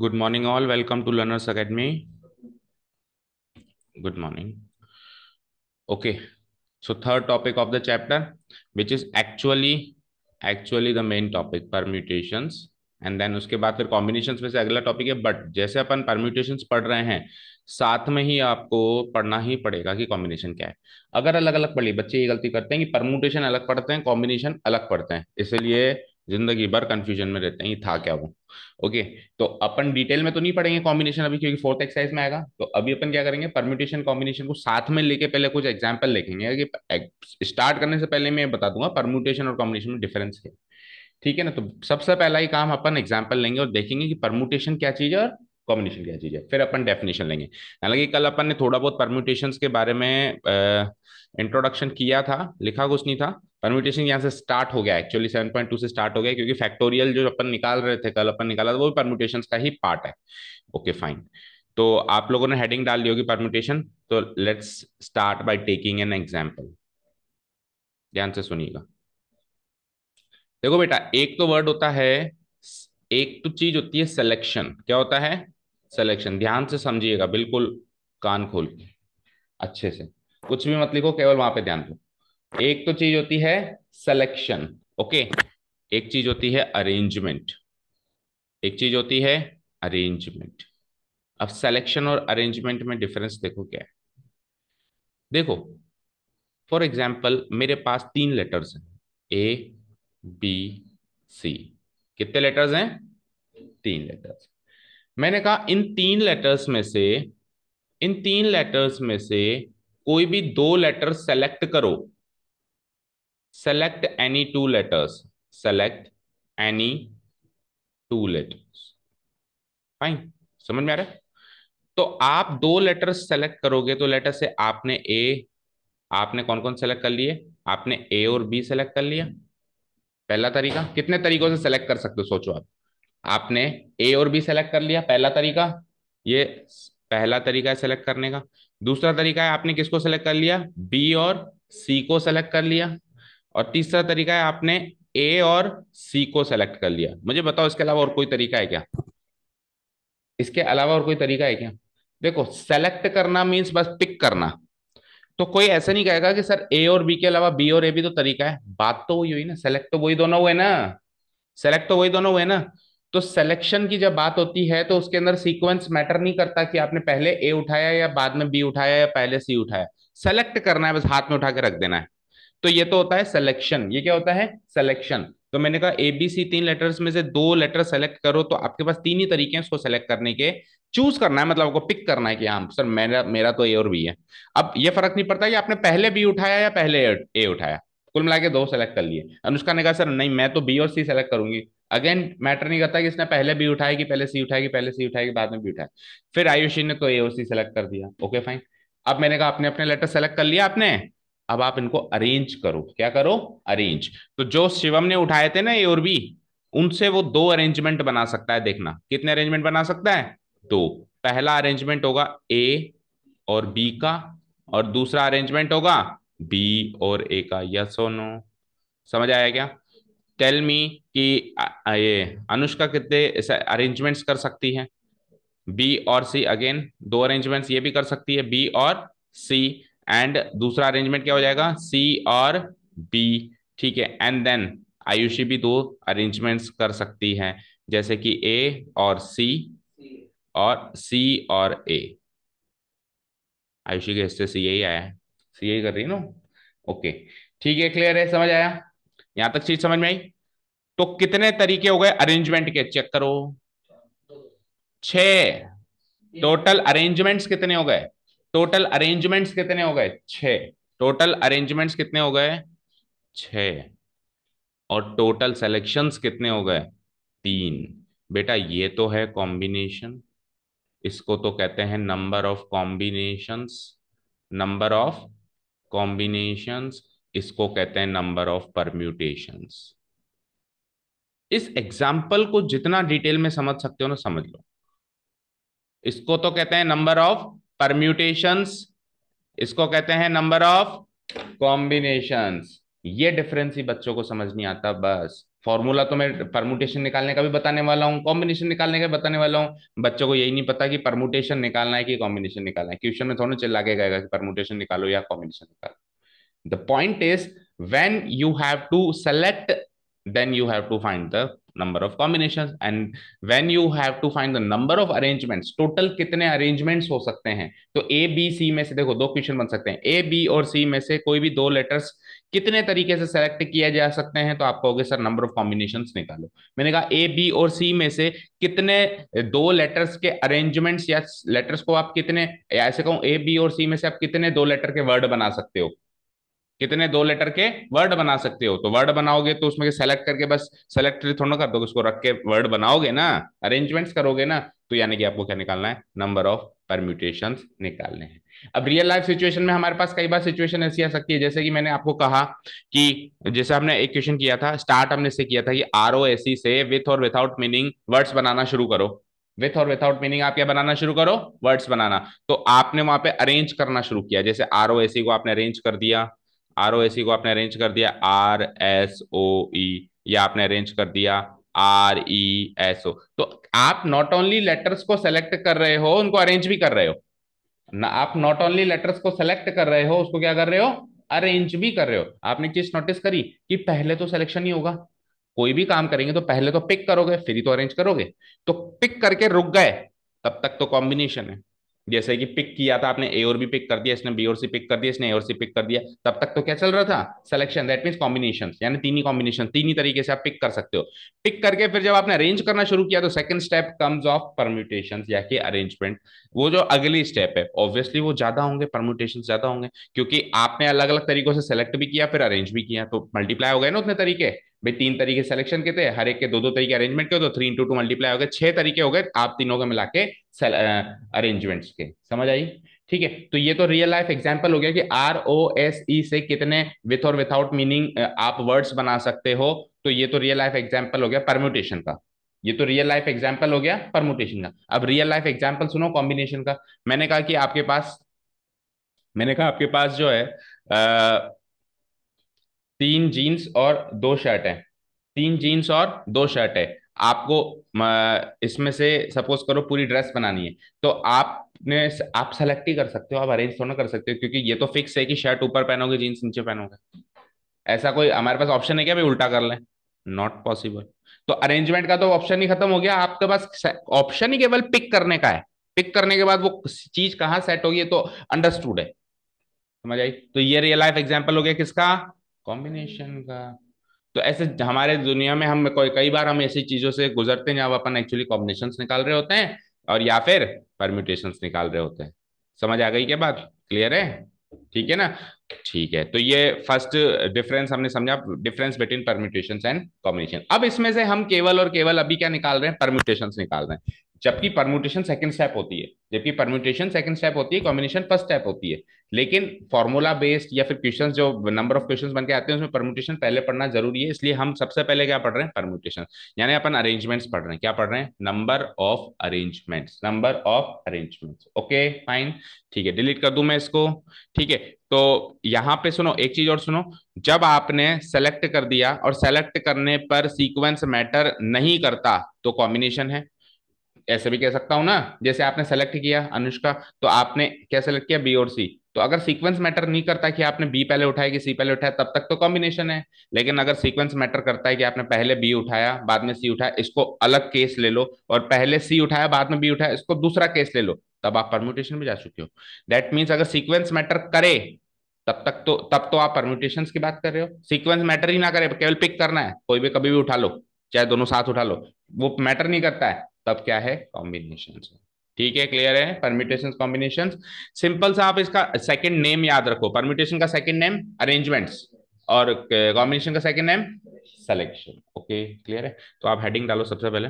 Good morning, all. Welcome to Learners Academy. Good morning. Okay, so third topic of the chapter, which is actually the main topic, permutations. And then उसके बाद फिर combinations में से अगला topic है, but जैसे अपन permutations पढ़ रहे हैं साथ में ही आपको पढ़ना ही पड़ेगा कि कॉम्बिनेशन क्या है। अगर अलग अलग पढ़ ली, बच्चे ये गलती करते हैं कि परम्यूटेशन अलग पढ़ते हैं, कॉम्बिनेशन अलग पढ़ते हैं, इसलिए जिंदगी भर कंफ्यूजन में रहते हैं ये था क्या वो। ओके, तो अपन डिटेल में तो नहीं पढ़ेंगे कॉम्बिनेशन अभी, क्योंकि फोर्थ एक्सरसाइज में आएगा। तो अभी अपन क्या करेंगे, परम्यूटेशन कॉम्बिनेशन को साथ में लेके पहले कुछ एग्जांपल लिखेंगे कि स्टार्ट करने से पहले मैं बता दूंगा परम्यूटेशन और कॉम्बिनेशन में डिफरेंस क्या है। ठीक है ना। तो सबसे पहला ही काम अपन एग्जांपल लेंगे और देखेंगे कि परम्यूटेशन क्या चीज है और कॉम्बिनेशन क्या चीज है, फिर अपन डेफिनेशन लेंगे। हालांकि कल अपन ने थोड़ा बहुत परम्यूटेशंस के बारे में इंट्रोडक्शन किया था, लिखा कुछ नहीं था। परम्यूटेशन यहाँ से स्टार्ट हो गया, एक्चुअली 7.2 से स्टार्ट हो गया, क्योंकि फैक्टोरियल जो अपन निकाल रहे थे, कल अपन निकाला था, वो परम्यूटेशंस का ही पार्ट है। Okay fine. तो आप लोगों ने हेडिंग डाल दी होगी परम्यूटेशन, तो let's start by taking an example. ध्यान से सुनिएगा। देखो बेटा, एक तो वर्ड होता है, एक तो चीज होती है सिलेक्शन। क्या होता है? सिलेक्शन। ध्यान से समझिएगा, बिल्कुल कान खोल के अच्छे से, कुछ भी मत लिखो, केवल वहां पे ध्यान दो। एक तो चीज होती है सिलेक्शन, ओके। एक चीज होती है अरेंजमेंट, एक चीज होती है अरेंजमेंट। अब सिलेक्शन और अरेंजमेंट में डिफरेंस देखो क्या है। देखो, फॉर एग्जाम्पल मेरे पास तीन लेटर्स हैं, ए बी सी। कितने लेटर्स हैं? तीन लेटर्स। मैंने कहा इन तीन लेटर्स में से कोई भी दो लेटर सेलेक्ट करो। Select any two letters, select any two letters. Fine, समझ में आ रहा है? तो आप दो लेटर सेलेक्ट करोगे, तो लेटर से आपने कौन कौन सेलेक्ट कर लिए? आपने ए और बी सेलेक्ट कर लिया। पहला तरीका। कितने तरीकों से सेलेक्ट कर सकते हो सोचो आप। आपने ए और बी सेलेक्ट कर लिया, पहला तरीका। ये पहला तरीका है सेलेक्ट करने का। दूसरा तरीका है, आपने किसको सेलेक्ट कर लिया? बी और सी को सेलेक्ट कर लिया। और तीसरा तरीका है, आपने ए और सी को सेलेक्ट कर लिया। मुझे बताओ, इसके अलावा और कोई तरीका है क्या? इसके अलावा और कोई तरीका है क्या? देखो, सेलेक्ट करना मीन्स बस पिक करना। तो कोई ऐसा नहीं कहेगा कि सर ए और बी के अलावा बी और ए भी तो तरीका है। बात तो वही हुई ना, सेलेक्ट तो वही दोनों हुए ना। सेलेक्ट तो वही दोनों हुए ना। तो सिलेक्शन की जब बात होती है तो उसके अंदर सीक्वेंस मैटर नहीं करता कि आपने पहले ए उठाया या बाद में बी उठाया या पहले सी उठाया। सेलेक्ट करना है, बस हाथ में उठा के रख देना है। तो ये तो होता है सिलेक्शन। ये क्या होता है? सिलेक्शन। तो मैंने कहा ए बी सी तीन लेटर्स में से दो लेटर सेलेक्ट करो, तो आपके पास तीन ही तरीके हैं उसको सेलेक्ट करने के। चूज करना है, मतलब आपको पिक करना है कि हाँ सर, मेरा मेरा तो ए और बी है। अब ये फर्क नहीं पड़ता कि आपने पहले बी उठाया या पहले ए उठाया। कुल मिला के दो सेलेक्ट कर लिए। अनुष्का ने कहा सर नहीं, मैं तो बी और सी सेलेक्ट करूंगी। अगेन मैटर नहीं करता कि इसने पहले बी उठाया कि पहले सी उठाएगी, पहले सी उठाएगी बाद में बी उठाया। फिर आयुषी ने तो ए और सी सेलेक्ट कर दिया। Okay fine. अब मैंने कहा अपने अपने लेटर सेलेक्ट कर लिया आपने। अब आप इनको अरेंज करो। क्या करो? अरेंज। तो जो शिवम ने उठाए थे ना ए और बी, उनसे वो दो अरेंजमेंट बना सकता है। देखना कितने अरेंजमेंट बना सकता है? दो। पहला अरेंजमेंट होगा ए और बी का, और दूसरा अरेंजमेंट होगा बी और ए का। यस और नो? समझ आया क्या? टेल मी कि ये अनुष्का कितने अरेंजमेंट्स कर सकती है? बी और सी। अगेन दो अरेंजमेंट्स ये भी कर सकती है, बी और सी। एंड दूसरा अरेंजमेंट क्या हो जाएगा? सी और बी। ठीक है। एंड देन आयुषी भी दो अरेंजमेंट्स कर सकती है, जैसे कि ए और सी, और सी और ए। आयुषी के हिस्से से यही आया है, सी यही कर रही है ना। ओके, ठीक है, क्लियर है, समझ आया? यहां तक चीज समझ में आई? तो कितने तरीके हो गए अरेंजमेंट के, चेक करो। छह। टोटल अरेंजमेंट्स कितने हो गए? टोटल अरेंजमेंट्स कितने हो गए? छह। टोटल अरेंजमेंट्स कितने हो गए? छह। और टोटल सेलेक्शंस कितने हो गए? तीन। बेटा ये तो है कॉम्बिनेशन, इसको तो कहते हैं number of combinations. Number of combinations, इसको कहते हैं नंबर ऑफ परम्यूटेशंस। इस एग्जाम्पल को जितना डिटेल में समझ सकते हो ना, समझ लो। इसको तो कहते हैं नंबर ऑफ परम्यूटेशंस, इसको कहते हैं नंबर ऑफ कॉम्बिनेशंस। ये डिफरेंस ही बच्चों को समझ नहीं आता बस। फॉर्मूला तो मैं परमुटेशन निकालने का भी बताने वाला हूँ, कॉम्बिनेशन निकालने का भी बताने वाला हूँ, बच्चों को यही नहीं पता कि परमुटेशन निकालना है कि कॉम्बिनेशन निकालना है। क्वेश्चन में थोड़ा चिल्ला के गएगा कि परमुटेशन निकालो या कॉम्बिनेशन निकालो। The point is, when you have to select, then you have to find the number of combinations, and when you have to find the number of arrangements, total कितने arrangements हो सकते हैं। तो A B C में से देखो दो question बन सकते हैं, ए बी और सी में से कोई भी दो लेटर्स कितने तरीके से सेलेक्ट किया जा सकते हैं, तो आप कहोगे सर नंबर ऑफ कॉम्बिनेशंस निकालो। मैंने कहा ए बी और सी में से कितने दो लेटर्स के अरेंजमेंट्स या लेटर्स को आप कितने, या ऐसे कहूं ए बी और सी में से आप कितने दो लेटर के वर्ड बना सकते हो, कितने दो लेटर के वर्ड बना सकते हो। तो वर्ड बनाओगे तो उसमें सेलेक्ट करके बस सेलेक्ट थोड़ा कर दोगे, उसको रख के वर्ड बनाओगे ना, अरेंजमेंट्स करोगे ना, तो यानी कि आपको क्या निकालना है, नंबर ऑफ परम्यूटेशंस निकालने हैं। अब रियल लाइफ सिचुएशन में हमारे पास कई बार सिचुएशन ऐसी आ सकती है, जैसे कि मैंने आपको कहा कि जैसे हमने एक क्वेश्चन किया था, स्टार्ट हमने से किया था कि आर ओ एस सी से विथ और विदाउट मीनिंग वर्ड्स बनाना शुरू करो। विथ और विदाउट मीनिंग आप क्या बनाना शुरू करो, वर्ड्स बनाना। तो आपने वहां पे अरेंज करना शुरू किया, जैसे आर ओ एस सी को आपने अरेंज कर दिया, आर ओ एस सी को आपने अरेंज कर दिया आर एस ओ ई, या आपने अरेंज कर दिया आर ई एस ओ। तो आप नॉट ओनली लेटर्स को सेलेक्ट कर रहे हो, उनको अरेंज भी कर रहे हो ना। आप नॉट ओनली लेटर्स को सेलेक्ट कर रहे हो, उसको क्या कर रहे हो, अरेंज भी कर रहे हो। आपने चीज नोटिस करी कि पहले तो सिलेक्शन ही होगा, कोई भी काम करेंगे तो पहले तो पिक करोगे फिर ही तो अरेंज करोगे। तो पिक करके रुक गए, तब तक तो कॉम्बिनेशन है। जैसे कि पिक किया था आपने, ए और बी पिक कर दिया, इसने बी और सी पिक कर दिया, इसने ए और सी पिक कर दिया, तब तक तो क्या चल रहा था, सिलेक्शन। दैट मींस कॉम्बिनेशन, यानी तीन ही कॉम्बिनेशन, तीन ही तरीके से आप पिक कर सकते हो। पिक करके फिर जब आपने अरेंज करना शुरू किया, तो second step comes of permutation या कि अरेंजमेंट। वो जो अगली स्टेप है, ऑब्वियसली वो ज्यादा होंगे, परम्यूटेशन ज्यादा होंगे, क्योंकि आपने अलग अलग तरीकों से सेलेक्ट भी किया फिर अरेंज भी किया, तो मल्टीप्लाई हो गए ना उतने तरीके। भाई तीन तरीके सिलेक्शन के थे, हर एक के दो दो तरीके अरेंजमेंट के, तो 3 into 2 मल्टीप्लाई हो गए, छह तरीके हो गए आप तीनों के मिला के अरेंजमेंट्स के। समझ आई? ठीक है, तो ये तो रियल लाइफ एग्जांपल हो गया कि आर ओ एस ई से कितने विथ और विदाउट मीनिंग आप वर्ड्स बना सकते हो। तो ये तो रियल लाइफ एग्जांपल हो गया परम्यूटेशन का। ये तो रियल लाइफ एग्जांपल हो गया परम्यूटेशन का। अब रियल लाइफ एग्जांपल सुनो कॉम्बिनेशन का। मैंने कहा कि आपके पास, मैंने कहा आपके पास जो है तीन जीन्स और दो शर्ट है, तीन जीन्स और दो शर्ट है। आपको इसमें से सपोज करो पूरी ड्रेस बनानी है, तो आप सेलेक्ट ही कर सकते हो, आप अरेंज थोड़ा कर सकते हो, क्योंकि ये तो फिक्स है कि शर्ट ऊपर पहनोगे जीन्स नीचे पहनोगे। ऐसा कोई हमारे पास ऑप्शन है क्या भाई उल्टा कर लें, नॉट पॉसिबल। तो अरेंजमेंट का तो ऑप्शन ही खत्म हो गया, आपके पास ऑप्शन ही केवल पिक करने का है। पिक करने के बाद वो चीज कहाँ सेट होगी, ये तो अंडरस्टूड है। समझ आई? तो ये रियल लाइफ एग्जांपल हो गया किसका, कॉम्बिनेशन का। तो ऐसे हमारे दुनिया में हम कोई कई बार हम ऐसी चीजों से गुजरते हैं जहां अपन एक्चुअली कॉम्बिनेशंस निकाल रहे होते हैं, और या फिर परम्यूटेशंस निकाल रहे होते हैं। समझ आ गई क्या बात, क्लियर है? ठीक है ना? ठीक है, तो ये फर्स्ट डिफरेंस हमने समझा, difference between permutations and combination. अब इसमें से हम केवल और केवल अभी क्या निकाल रहे हैं, परम्यूटेशंस निकाल रहे हैं। जबकि परम्यूटेशन सेकंड स्टेप होती है, जबकि परम्यूटेशन सेकंड स्टेप होती है, कॉम्बिनेशन फर्स्ट स्टेप होती है। लेकिन फॉर्मूला बेस्ड या फिर क्वेश्चंस जो नंबर ऑफ क्वेश्चंस बन के आते हैं उसमें परम्यूटेशन पहले पढ़ना जरूरी है, इसलिए हम सबसे पहले क्या पढ़ रहे हैं, परम्यूटेशन। यानी अपन अरेंजमेंट्स पढ़ रहे हैं, क्या पढ़ रहे हैं, number of arrangements, number of arrangements. Okay fine, ठीक है, डिलीट कर दूं मैं इसको। ठीक है, तो यहां पे सुनो एक चीज और सुनो। जब आपने सेलेक्ट कर दिया और सेलेक्ट करने पर सीक्वेंस मैटर नहीं करता, तो कॉम्बिनेशन है। ऐसे भी कह सकता हूं ना, जैसे आपने सेलेक्ट किया अनुष्का, तो आपने क्या सेलेक्ट किया, बी और सी। तो अगर सीक्वेंस मैटर नहीं करता कि आपने बी पहले उठाया कि सी पहले उठाया, तब तक तो कॉम्बिनेशन है। लेकिन अगर सीक्वेंस मैटर करता है कि आपने पहले बी उठाया बाद में सी उठाया, इसको अलग केस ले लो, और पहले सी उठाया बाद में बी उठाया, इसको दूसरा केस ले लो, तब आप परम्यूटेशन में जा चुके हो। दैट मीन्स अगर सीक्वेंस मैटर करे, तब तो आप परम्यूटेशंस की बात कर रहे हो। सीक्वेंस मैटर ही ना करे, केवल पिक करना है, कोई भी कभी भी उठा लो, चाहे दोनों साथ उठा लो, वो मैटर नहीं करता है, तब क्या है, कॉम्बिनेशन। ठीक है, क्लियर है, परम्यूटेशन कॉम्बिनेशन। सिंपल सा आप इसका सेकंड नेम याद रखो, परम्यूटेशन का सेकंड नेम अरेंजमेंट्स, और कॉम्बिनेशन का second name selection. Okay clear है, तो आप हेडिंग डालो सबसे पहले।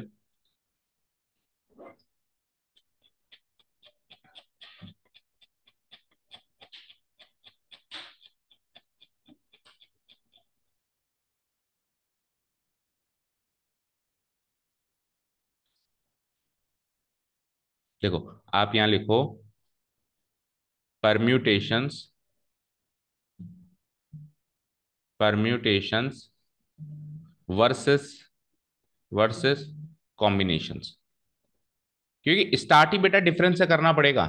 देखो आप यहाँ लिखो permutations permutations versus versus combinations. क्योंकि स्टार्ट ही बेटा डिफरेंस से करना पड़ेगा,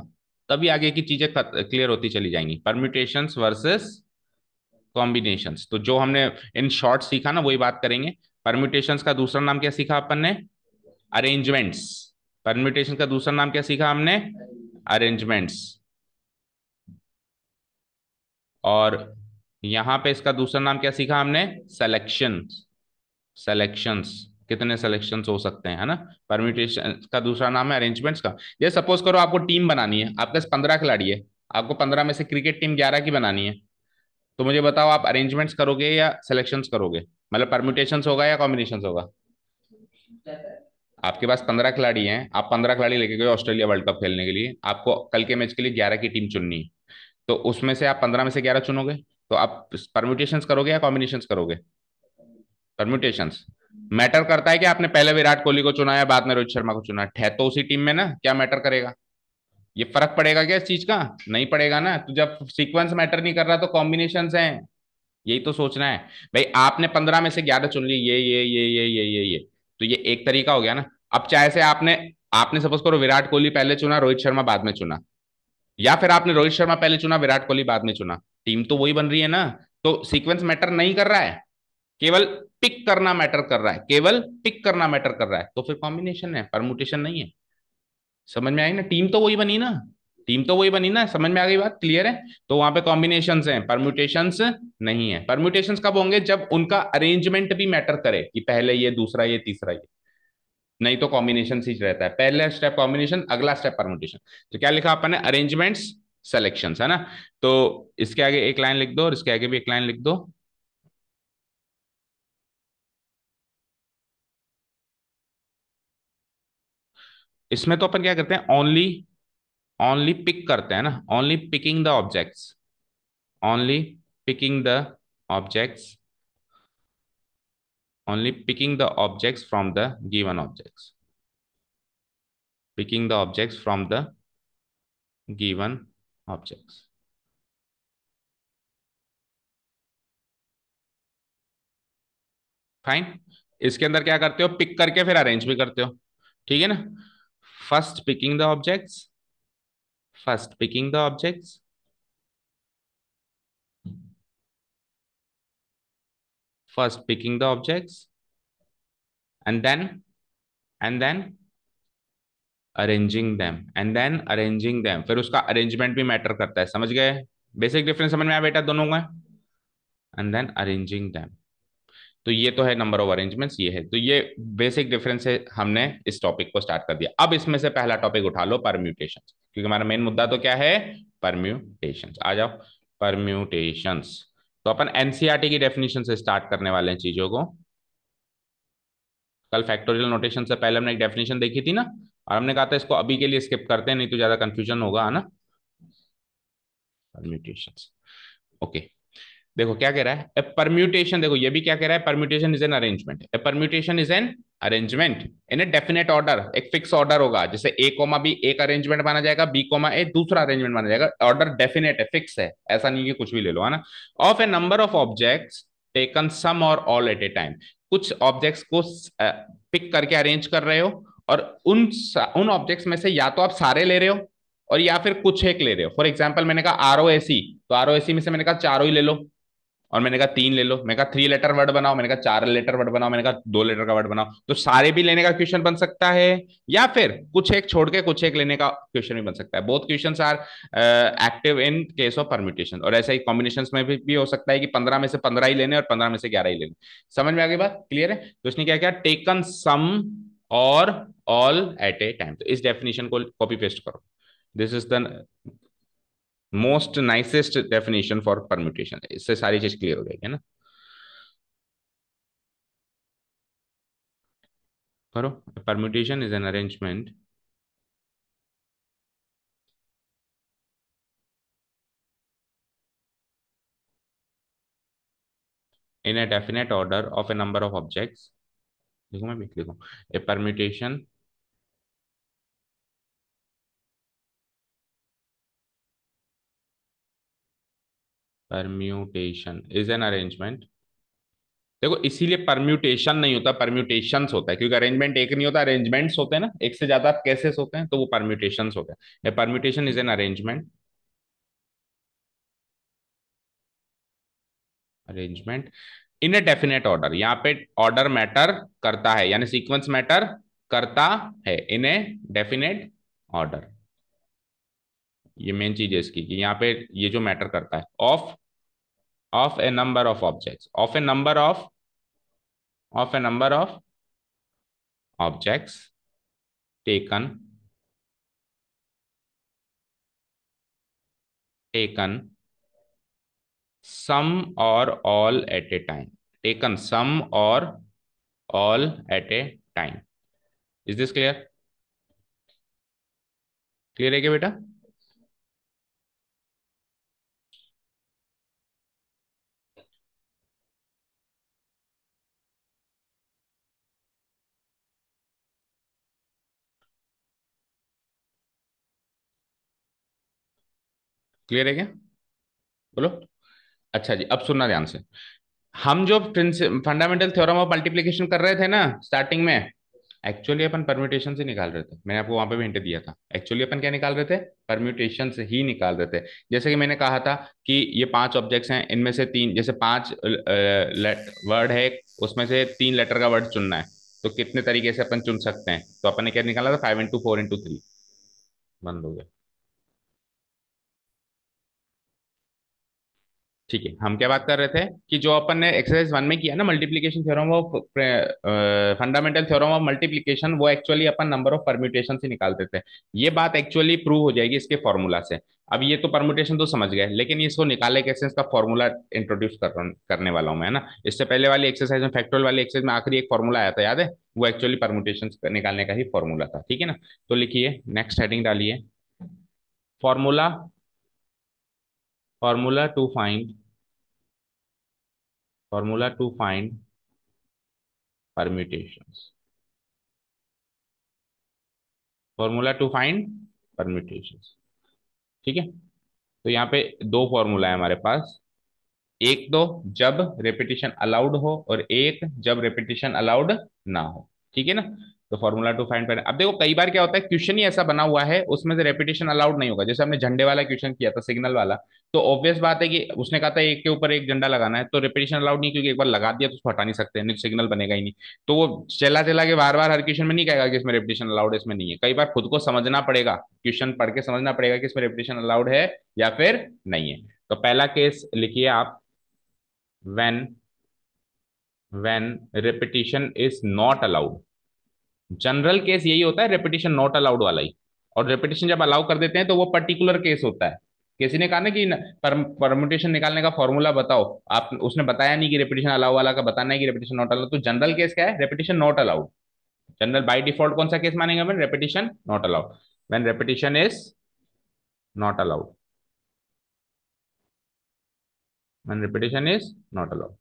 तभी आगे की चीजें क्लियर होती चली जाएंगी। परम्यूटेशंस वर्सेस कॉम्बिनेशंस, तो जो हमने इन शॉर्ट सीखा ना वही बात करेंगे। परम्यूटेशंस का दूसरा नाम क्या सीखा अपन ने? अरेंजमेंट्स। परम्यूटेशन का दूसरा नाम क्या सीखा हमने? अरेंजमेंट्स। और यहां पे इसका दूसरा नाम क्या सीखा हमने? सिलेक्शन। सेलेक्शंस, कितने सेलेक्शंस हो सकते हैं, है ना। परम्यूटेशन का दूसरा नाम है अरेंजमेंट्स का। जैसे सपोज करो आपको टीम बनानी है, आपके पास 15 खिलाड़ी है, आपको 15 में से क्रिकेट टीम 11 की बनानी है। तो मुझे बताओ आप अरेंजमेंट्स करोगे या सिलेक्शंस करोगे? मतलब परम्यूटेशंस होगा या कॉम्बिनेशंस होगा? आपके पास 15 खिलाड़ी हैं, आप 15 खिलाड़ी लेके गए ऑस्ट्रेलिया वर्ल्ड कप खेलने के लिए, आपको कल के मैच के लिए 11 की टीम चुननी है। तो उसमें से आप 15 में से 11 चुनोगे, तो आप परम्यूटेशंस करोगे या कॉम्बिनेशंस करोगे? परम्यूटेशंस। मैटर करता है कि आपने पहले विराट कोहली को चुना है बाद में रोहित शर्मा को चुना है तो उसी टीम में ना, क्या मैटर करेगा? ये फर्क पड़ेगा क्या इस चीज का? नहीं पड़ेगा ना। तो जब सीक्वेंस मैटर नहीं कर रहा तो कॉम्बिनेशंस हैं, यही तो सोचना है। भाई आपने 15 में से 11 चुन लिए, ये तो ये एक तरीका हो गया ना। अब चाहे से आपने आपने सपोज करो विराट कोहली पहले चुना, रोहित शर्मा बाद में चुना, या फिर आपने रोहित शर्मा पहले चुना, विराट कोहली बाद में चुना, टीम तो वही बन रही है ना। तो सीक्वेंस मैटर नहीं कर रहा है, केवल पिक करना मैटर कर रहा है, केवल पिक करना मैटर कर रहा है, तो फिर कॉम्बिनेशन है, परमुटेशन नहीं है। समझ में आई ना? टीम तो वही बनी ना, टीम तो वही बनी ना, समझ में आ गई बात? क्लियर है? तो वहां पे कॉम्बिनेशंस हैं, परम्यूटेशंस नहीं है। परम्यूटेशंस कब होंगे? जब उनका अरेंजमेंट भी मैटर करे कि पहले ये दूसरा ये तीसरा ये, नहीं तो कॉम्बिनेशन ही रहता है। पहला स्टेप कॉम्बिनेशन, अगला स्टेप परम्यूटेशन। तो क्या लिखा अपन ने? अरेंजमेंट्स सेलेक्शंस, है ना। तो इसके आगे एक लाइन लिख दो और इसके आगे भी एक लाइन लिख दो। इसमें तो अपन क्या करते हैं? ओनली ओनली पिक करते हैं ना, only picking the objects, only picking the objects, only picking the objects from the given objects, picking the objects from the given objects. Fine. इसके अंदर क्या करते हो? पिक करके फिर अरेंज भी करते हो, ठीक है ना। First picking the objects, first picking the objects, first picking the objects, and then and then arranging them, and then arranging them, फिर उसका अरेंजमेंट भी मैटर करता है। समझ गए? बेसिक डिफरेंस समझ में आया बेटा दोनों में? And then arranging them. तो ये तो है नंबर ऑफ अरेंजमेंट्स, ये है। तो ये बेसिक डिफरेंस है, हमने इस टॉपिक को स्टार्ट कर दिया। अब इसमें से पहला टॉपिक उठा लो, परम्यूटेशन, क्योंकि हमारा मेन मुद्दा तो क्या है? परम्यूटेशन। आ जाओ, परम्यूटेशंस। तो अपन एनसीईआरटी की डेफिनेशन से स्टार्ट करने वाले हैं चीजों को। कल फैक्टोरियल नोटेशन से पहले हमने एक डेफिनेशन देखी थी ना, और हमने कहा था इसको अभी के लिए स्किप करते हैं, नहीं तो ज्यादा कंफ्यूजन होगा, है ना। Permutations, okay. देखो क्या कह रहा है, ए परम्यूटेशन, देखो ये भी क्या कह रहा है, permutation is an arrangement, A permutation is an arrangement in a definite order. एक फिक्स ऑर्डर होगा, जैसे ए कोमा बी एक अरेंजमेंट माना जाएगा, बी कोमा ए दूसरा अरेंजमेंट माना जाएगा। ऑर्डर डेफिनेट है, फिक्स है, ऐसा नहीं कि कुछ भी ले लो, है ना। Of a number of objects taken some और ऑल एट ए टाइम, कुछ ऑब्जेक्ट्स को पिक करके अरेंज कर रहे हो, और उन ऑब्जेक्ट्स में से या तो आप सारे ले रहे हो और या फिर कुछ एक ले रहे हो। फॉर एग्जाम्पल मैंने कहा आरओएसी, तो आरओएसी में से मैंने कहा चारों ही ले लो, और मैंने कहा 3 ले लो। मैंने कहा 3 लेटर वर्ड बनाओ, मैंने कहा 4 लेटर वर्ड बनाओ, मैंने कहा 2 लेटर का वर्ड बनाओ। तो सारे भी लेने का क्वेश्चन बन सकता है, या फिर कुछ एक छोड़ के कुछ एक लेने का क्वेश्चन भी बन सकता है। Both question are active in case of permutation. और ऐसा ही कॉम्बिनेशन में भी हो सकता है कि 15 में से 15 ही लेने और 15 में से 11 ही लेने। समझ में आ गई बात? क्लियर है? तो इसने क्या किया, टेकन सम और ऑल एट ए टाइम। तो इस डेफिनेशन को कॉपी पेस्ट करो। This is the most nicest definition for permutation. इससे सारी चीज क्लियर हो जाएगी, है ना। करो। Permutation is an arrangement in a definite order of a number of objects. देखो मैं भी लिखूं, a permutation permutation is an arrangement देखो इसीलिए परम्यूटेशन नहीं होता, परम्यूटेशंस होता है, क्योंकि अरेंजमेंट एक नहीं होता, अरेंजमेंट्स होते हैं ना, एक से ज्यादा केसेस होते हैं, तो वो परम्यूटेशंस होते हैं। Permutation is an arrangement, arrangement in a definite order. यहाँ पे ऑर्डर मैटर करता है, यानी सीक्वेंस मैटर करता है इन ए डेफिनेट ऑर्डर। ये मेन चीज है इसकी कि यहाँ पे ये जो मैटर करता है, of a number of objects, of a number of objects taken taken some और all at a time, taken some और all at a time. Is this clear? Clear है क्या बेटा? क्लियर है क्या? बोलो। अच्छा जी, अब सुनना ध्यान से। हम जो फंडामेंटल थ्योरम ऑफ मल्टीप्लिकेशन कर रहे थे ना स्टार्टिंग में, एक्चुअली अपन परम्यूटेशन से निकाल रहे थे। मैंने आपको वहां पे भी हिंट दिया था, एक्चुअली अपन क्या निकाल रहे थे? परम्यूटेशन से ही निकाल रहे थे। जैसे कि मैंने कहा था कि ये पांच ऑब्जेक्ट्स हैं, इनमें से तीन, जैसे पांच वर्ड है, उसमें से तीन लेटर का वर्ड चुनना है, तो कितने तरीके से अपन चुन सकते हैं? तो अपन ने क्या निकाला था? 5 into 4 into 3। बंद हो गया। ठीक है, हम क्या बात कर रहे थे कि जो अपन ने एक्सरसाइज वन में किया ना, multiplication theorem of, fundamental theorem of multiplication, वो एक्चुअली अपन नंबर ऑफ परम्यूटेशन से निकालते थे। ये बात एक्चुअली प्रूव हो जाएगी इसके फॉर्मूला से। अब ये तो परम्यूटेशन तो समझ गए, लेकिन इसको निकाले कैसे, इसका फॉर्मूला इंट्रोड्यूस करने वाला हूँ मैं, है ना। इससे पहले वाली एक्सरसाइज में, फैक्टोरियल वाली एक्सरसाइज में आखिरी एक फॉर्मूला आया था, याद है? वो एक्चुअली परम्यूटेशन निकालने का ही फॉर्मूला था, ठीक है ना। तो लिखिए, नेक्स्ट हेडिंग डालिए, formula, formula to find, formula to find permutations, formula to find permutations. ठीक है, तो यहाँ पे दो फॉर्मूला है हमारे पास, एक तो जब रेपिटेशन अलाउड हो, और एक जब रेपिटेशन अलाउड ना हो, ठीक है ना। तो फॉर्मूला टू फाइंड, अब देखो कई बार क्या होता है, क्वेश्चन ही ऐसा बना हुआ है उसमें से रेपिटेशन अलाउड नहीं होगा। जैसे हमने झंडे वाला क्वेश्चन किया था, सिग्नल वाला, तो ऑब्वियस बात है कि उसने कहा था एक के ऊपर एक झंडा लगाना है, तो रेपिटेशन अलाउड नहीं, क्योंकि एक बार लगा दिया तो उसको हटा नहीं सकते, नहीं सिग्नल बनेगा ही नहीं। तो वो चला चला के बार बार हर क्वेश्चन में नहीं कहेगा कि इसमें रेपिटेशन अलाउड है, इसमें नहीं है। कई बार खुद को समझना पड़ेगा, क्वेश्चन पढ़ के समझना पड़ेगा कि इसमें रेपिटेशन अलाउड है या फिर नहीं है। तो पहला केस लिखिए आप, when when repetition is not allowed। General case यही होता है, रेपिटेशन नॉट अलाउड वाला ही। और रेपिटेशन जब अलाउ कर देते हैं तो वो पर्टिकुलर केस होता है। किसी ने कहा ना कि परमुटेशन निकालने का फॉर्मूला बताओ, आप उसने बताया नहीं कि रेपिटेशन अलाउ वाला का बताना है कि रेपिटेशन नॉट अलाउड, तो जनरल केस क्या है? Repetition not allowed. General by default कौन सा केस मानेंगे हम? Repetition not allowed, when repetition is not allowed, when repetition is not allowed.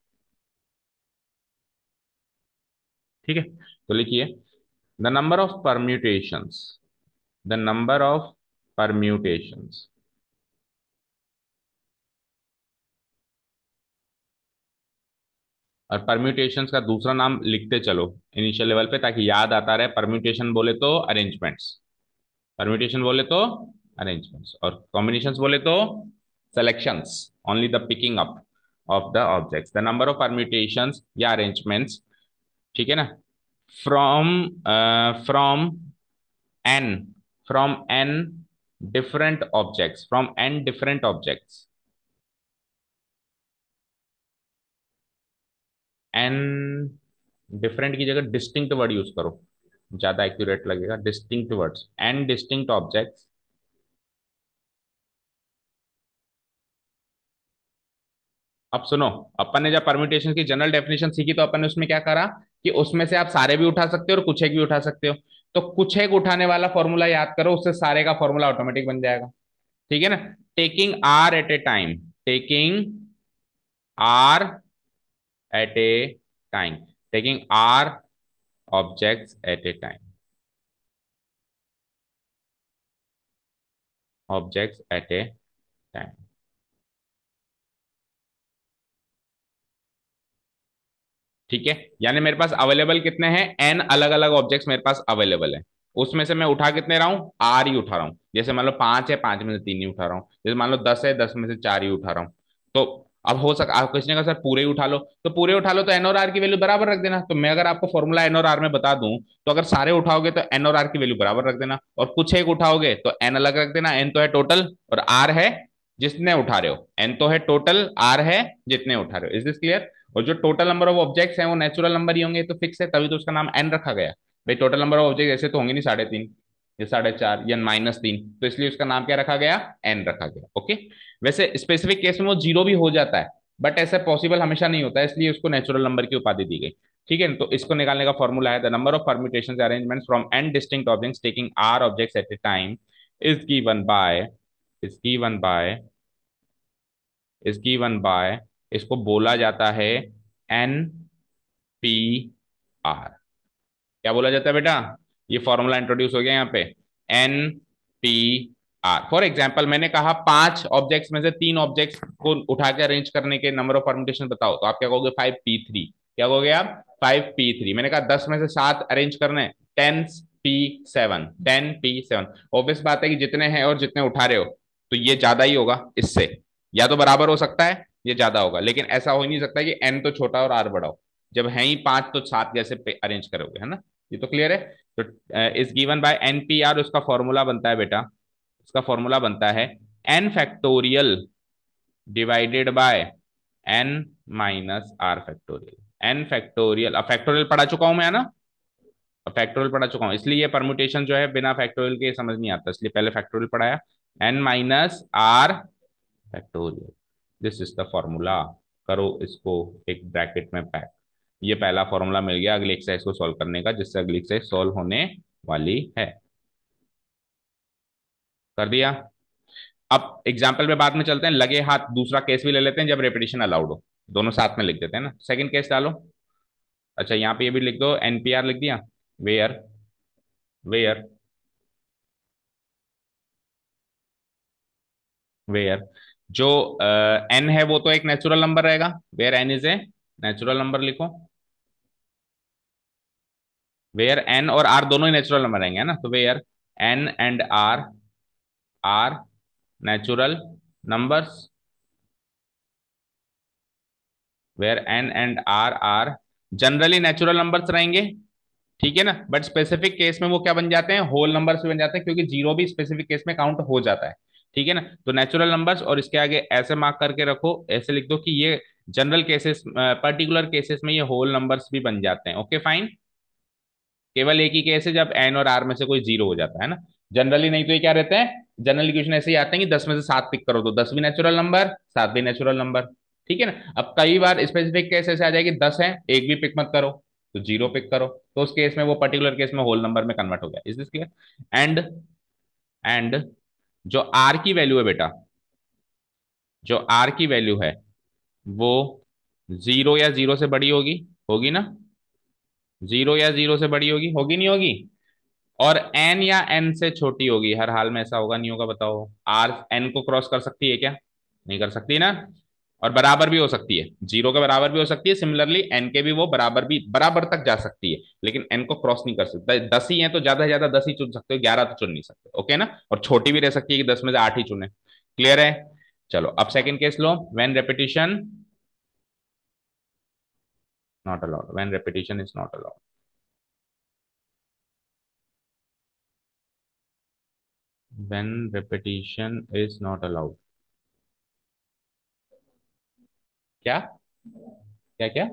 ठीक है, तो लिखिए, the number of permutations, the number of permutations, और परम्यूटेशंस का दूसरा नाम लिखते चलो इनिशियल लेवल पे, ताकि याद आता रहे। परम्यूटेशन बोले तो अरेंजमेंट्स, परम्यूटेशन बोले तो अरेंजमेंट्स, और कॉम्बिनेशंस बोले तो selections, only the picking up of the objects, the number of permutations या अरेंजमेंट्स, ठीक है ना, from from N, from N different objects, from N different objects, N different की जगह डिस्टिंक्ट वर्ड यूज करो, ज्यादा एक्यूरेट लगेगा। Distinct words, and distinct objects. अब सुनो, अपन ने जब परम्यूटेशन की जनरल डेफिनेशन सीखी, तो अपन ने उसमें क्या करा कि उसमें से आप सारे भी उठा सकते हो और कुछ एक भी उठा सकते हो। तो कुछ एक उठाने वाला फॉर्मूला याद करो, उससे सारे का फॉर्मूला ऑटोमेटिक बन जाएगा, ठीक है ना। Taking R at a time, taking R at a time, taking R objects at a time, objects at a time. ठीक है, यानी मेरे पास अवेलेबल कितने हैं, एन अलग अलग ऑब्जेक्ट्स मेरे पास अवेलेबल है। उसमें से मैं उठा कितने रहा हूँ, आर ही उठा रहा हूँ। जैसे मान लो 5 है, 5 में से 3 ही उठा रहा हूँ। जैसे मान लो 10 है, 10 में से 4 ही उठा रहा हूँ। तो अब हो सका, आप किसी ने कहा सर पूरे ही उठा लो, तो पूरे उठा लो तो एन और आर की वैल्यू बराबर रख देना। तो मैं अगर आपको फॉर्मूला एन और आर में बता दूं, तो अगर सारे उठाओगे तो एन और आर की वैल्यू बराबर रख देना, और कुछ एक उठाओगे तो एन अलग रख देना। एन तो है टोटल और आर है जितने उठा रहे हो। एन तो है टोटल, आर है जितने उठा रहे हो। Is this clear? और जो टोटल नंबर ऑफ ऑब्जेक्ट्स हैं वो नेचुरल नंबर ही होंगे, तो फिक्स है, तभी तो उसका नाम एन रखा गया। भाई टोटल नंबर ऑफ ऑब्जेक्ट ऐसे तो होंगे नहीं 3.5 या 4.5 या -3, तो इसलिए उसका नाम क्या रखा गया, एन रखा गया। ओके। वैसे स्पेसिफिक केस में वो जीरो भी हो जाता है, बट ऐसा पॉसिबल हमेशा नहीं होता है, इसलिए उसको नेचुरल नंबर की उपाधि दी गई। ठीक है, तो इसको निकालने का फॉर्मूला है the number of permutations arrangements from N distinct objects taking R objects at a time is given by is given by इसको बोला जाता है एन पी आर। क्या बोला जाता है बेटा, ये फॉर्मूला इंट्रोड्यूस हो गया यहाँ पे, N P R. For example मैंने कहा 5 ऑब्जेक्ट्स में से 3 ऑब्जेक्ट्स को उठा के अरेंज करने के नंबर ऑफ परम्यूटेशन बताओ, तो आप क्या कहोगे, 5p3। क्या कहोगे आप, 5p3। मैंने कहा 10 में से 7 अरेंज करने, 10p7। 10p7। ऑब्वियस बात है कि जितने हैं और जितने उठा रहे हो, तो ये ज्यादा ही होगा इससे, या तो बराबर हो सकता है, ये ज्यादा होगा, लेकिन ऐसा हो ही नहीं सकता कि एन तो छोटा और आर बड़ा हो। जब है ही 5 तो 7 कैसे अरेंज करोगे, है ना? ये तो क्लियर है। तो इज गिवन बाय एनपीआर, उसका फॉर्मूला बनता है बेटा, उसका फॉर्मूला बनता है N factorial divided by N minus are factorial. N factorial, अब फैक्टोरियल पढ़ा चुका हूं मैं, है ना? अब फैक्टोरियल पढ़ा चुका हूं, इसलिए ये परमुटेशन जो है बिना फैक्टोरियल के समझ नहीं आता, इसलिए पहले फैक्टोरियल पढ़ाया। N minus are factorial, this is the formula. करो इसको एक ब्रैकेट में पैक। ये पहला फॉर्मूला मिल गया अगली एक्सरसाइज को सॉल्व करने का, जिससे अगली एक्सरसाइज सॉल्व होने वाली है। कर दिया। अब एग्जाम्पल पे बाद में चलते हैं, लगे हाथ दूसरा केस भी ले लेते हैं जब रेपिटेशन अलाउड हो। दोनों साथ में लिख देते हैं ना। सेकंड केस डालो। अच्छा यहाँ पे ये भी लिख दो, एनपीआर लिख दिया। वेयर वेयर वेयर जो एन है वो तो एक नेचुरल नंबर रहेगा। Where N is a natural number लिखो। वेयर एन और आर दोनों ही नेचुरल नंबर रहेंगे, है ना? तो where N and R are natural numbers. Where N and R generally natural numbers रहेंगे। ठीक है ना? बट स्पेसिफिक केस में वो क्या बन जाते हैं, होल नंबर्स भी बन जाते हैं, क्योंकि जीरो भी स्पेसिफिक केस में काउंट हो जाता है। ठीक है ना? तो नेचुरल नंबर्स, और इसके आगे ऐसे मार्क करके रखो, ऐसे लिख दो कि ये जनरल केसेस, पर्टिकुलर केसेस में ये होल नंबर्स भी बन जाते हैं। Okay fine. केवल एक ही केस है जब एन और आर में से कोई जीरो हो जाता है ना, जनरली नहीं तो ये क्या रहते हैं, जनरल इक्वेशन ऐसे ही आते हैं कि 10 में से 7 पिक करो तो 10 भी नेचुरल नंबर, 7 भी नेचुरल नंबर। ठीक है ना? अब कई बार स्पेसिफिक केस ऐसे आ जाएगी 10 है, एक भी पिक मत करो, तो जीरो पिक करो, तो उस केस में वो पर्टिकुलर केस में होल नंबर में कन्वर्ट हो गया। Is this clear? And and जो आर की वैल्यू है बेटा, जो आर की वैल्यू है वो जीरो या जीरो से बड़ी होगी, होगी ना? जीरो या जीरो से बड़ी होगी, होगी नहीं होगी? और एन या एन से छोटी होगी, हर हाल में ऐसा होगा नहीं होगा बताओ? आर एन को क्रॉस कर सकती है क्या? नहीं कर सकती ना। और बराबर भी हो सकती है, जीरो के बराबर भी हो सकती है, सिमिलरली एन के भी वो बराबर भी बराबर तक जा सकती है, लेकिन एन को क्रॉस नहीं कर सकता। 10 ही है तो ज्यादा से ज्यादा 10 ही चुन सकते हो, 11 तो चुन नहीं सकते। ओके ना? और छोटी भी रह सकती है कि 10 में से 8 ही चुने। क्लियर है? चलो अब second case low. When repetition not allowed, when repetition is not allowed. When repetition is not allowed. क्या क्या क्या?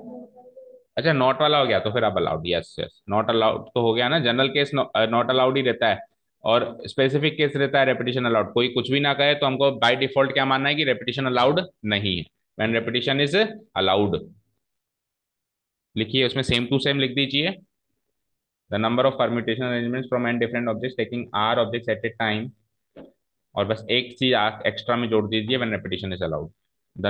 अच्छा नॉट वाला हो गया तो फिर अब allowed, yes yes, not allowed तो हो गया ना, जनरल केस नॉट अलाउड ही रहता है, और स्पेसिफिक केस रहता है रेपिटेशन अलाउड। कोई कुछ भी ना कहे तो हमको बाय डिफॉल्ट क्या मानना है कि रेपिटेशन अलाउड नहीं है। व्हेन रेपिटेशन इज अलाउड, लिखिए उसमें सेम टू सेम लिख दीजिए, the number of permutation arrangements from N different objects taking R objects at a time, और बस एक चीज एक्स्ट्रा में जोड़ दीजिए, when repetition is allowed, the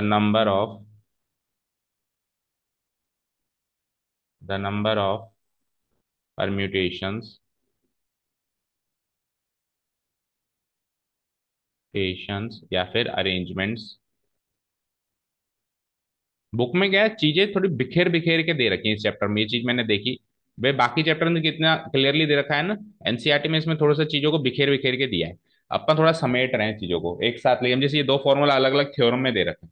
number of permutations patience या फिर अरेंजमेंट्स बुक में क्या है, चीजें थोड़ी बिखेर बिखेर के दे रखी है इस चैप्टर में, ये चीज मैंने देखी। भाई बाकी चैप्टर में कितना क्लियरली दे रखा है ना, एनसीईआरटी में इसमें थोड़ा सा चीजों को बिखेर बिखेर के दिया है। अपन थोड़ा समेट रहे हैं चीजों को एक साथ, लेकिन जैसे ये दो फॉर्मूला अलग अलग थ्योरम में दे रखे हैं,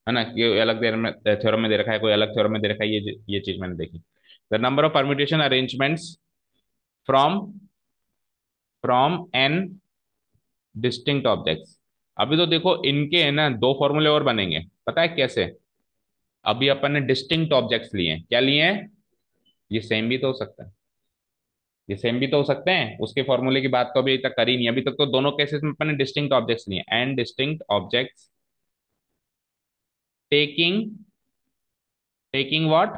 है ना, कि अलग थ्योरम में दे रखा है, कोई अलग थ्योरम में दे रखा है, ये चीज मैंने देखी। The number of permutation arrangements from from N distinct objects. अभी तो देखो इनके है ना दो फॉर्मूले और बनेंगे, पता है कैसे? अभी अपन ने डिस्टिंक्ट ऑब्जेक्ट्स लिए हैं, क्या लिए हैं? ये सेम भी तो हो सकता है, ये सेम भी तो हो सकते हैं, उसके फॉर्मूले की बात तो अभी तक करी नहीं, अभी तक तो दोनों केसेस में अपन ने डिस्टिंक्ट ऑब्जेक्ट्स लिए, and distinct objects taking taking what,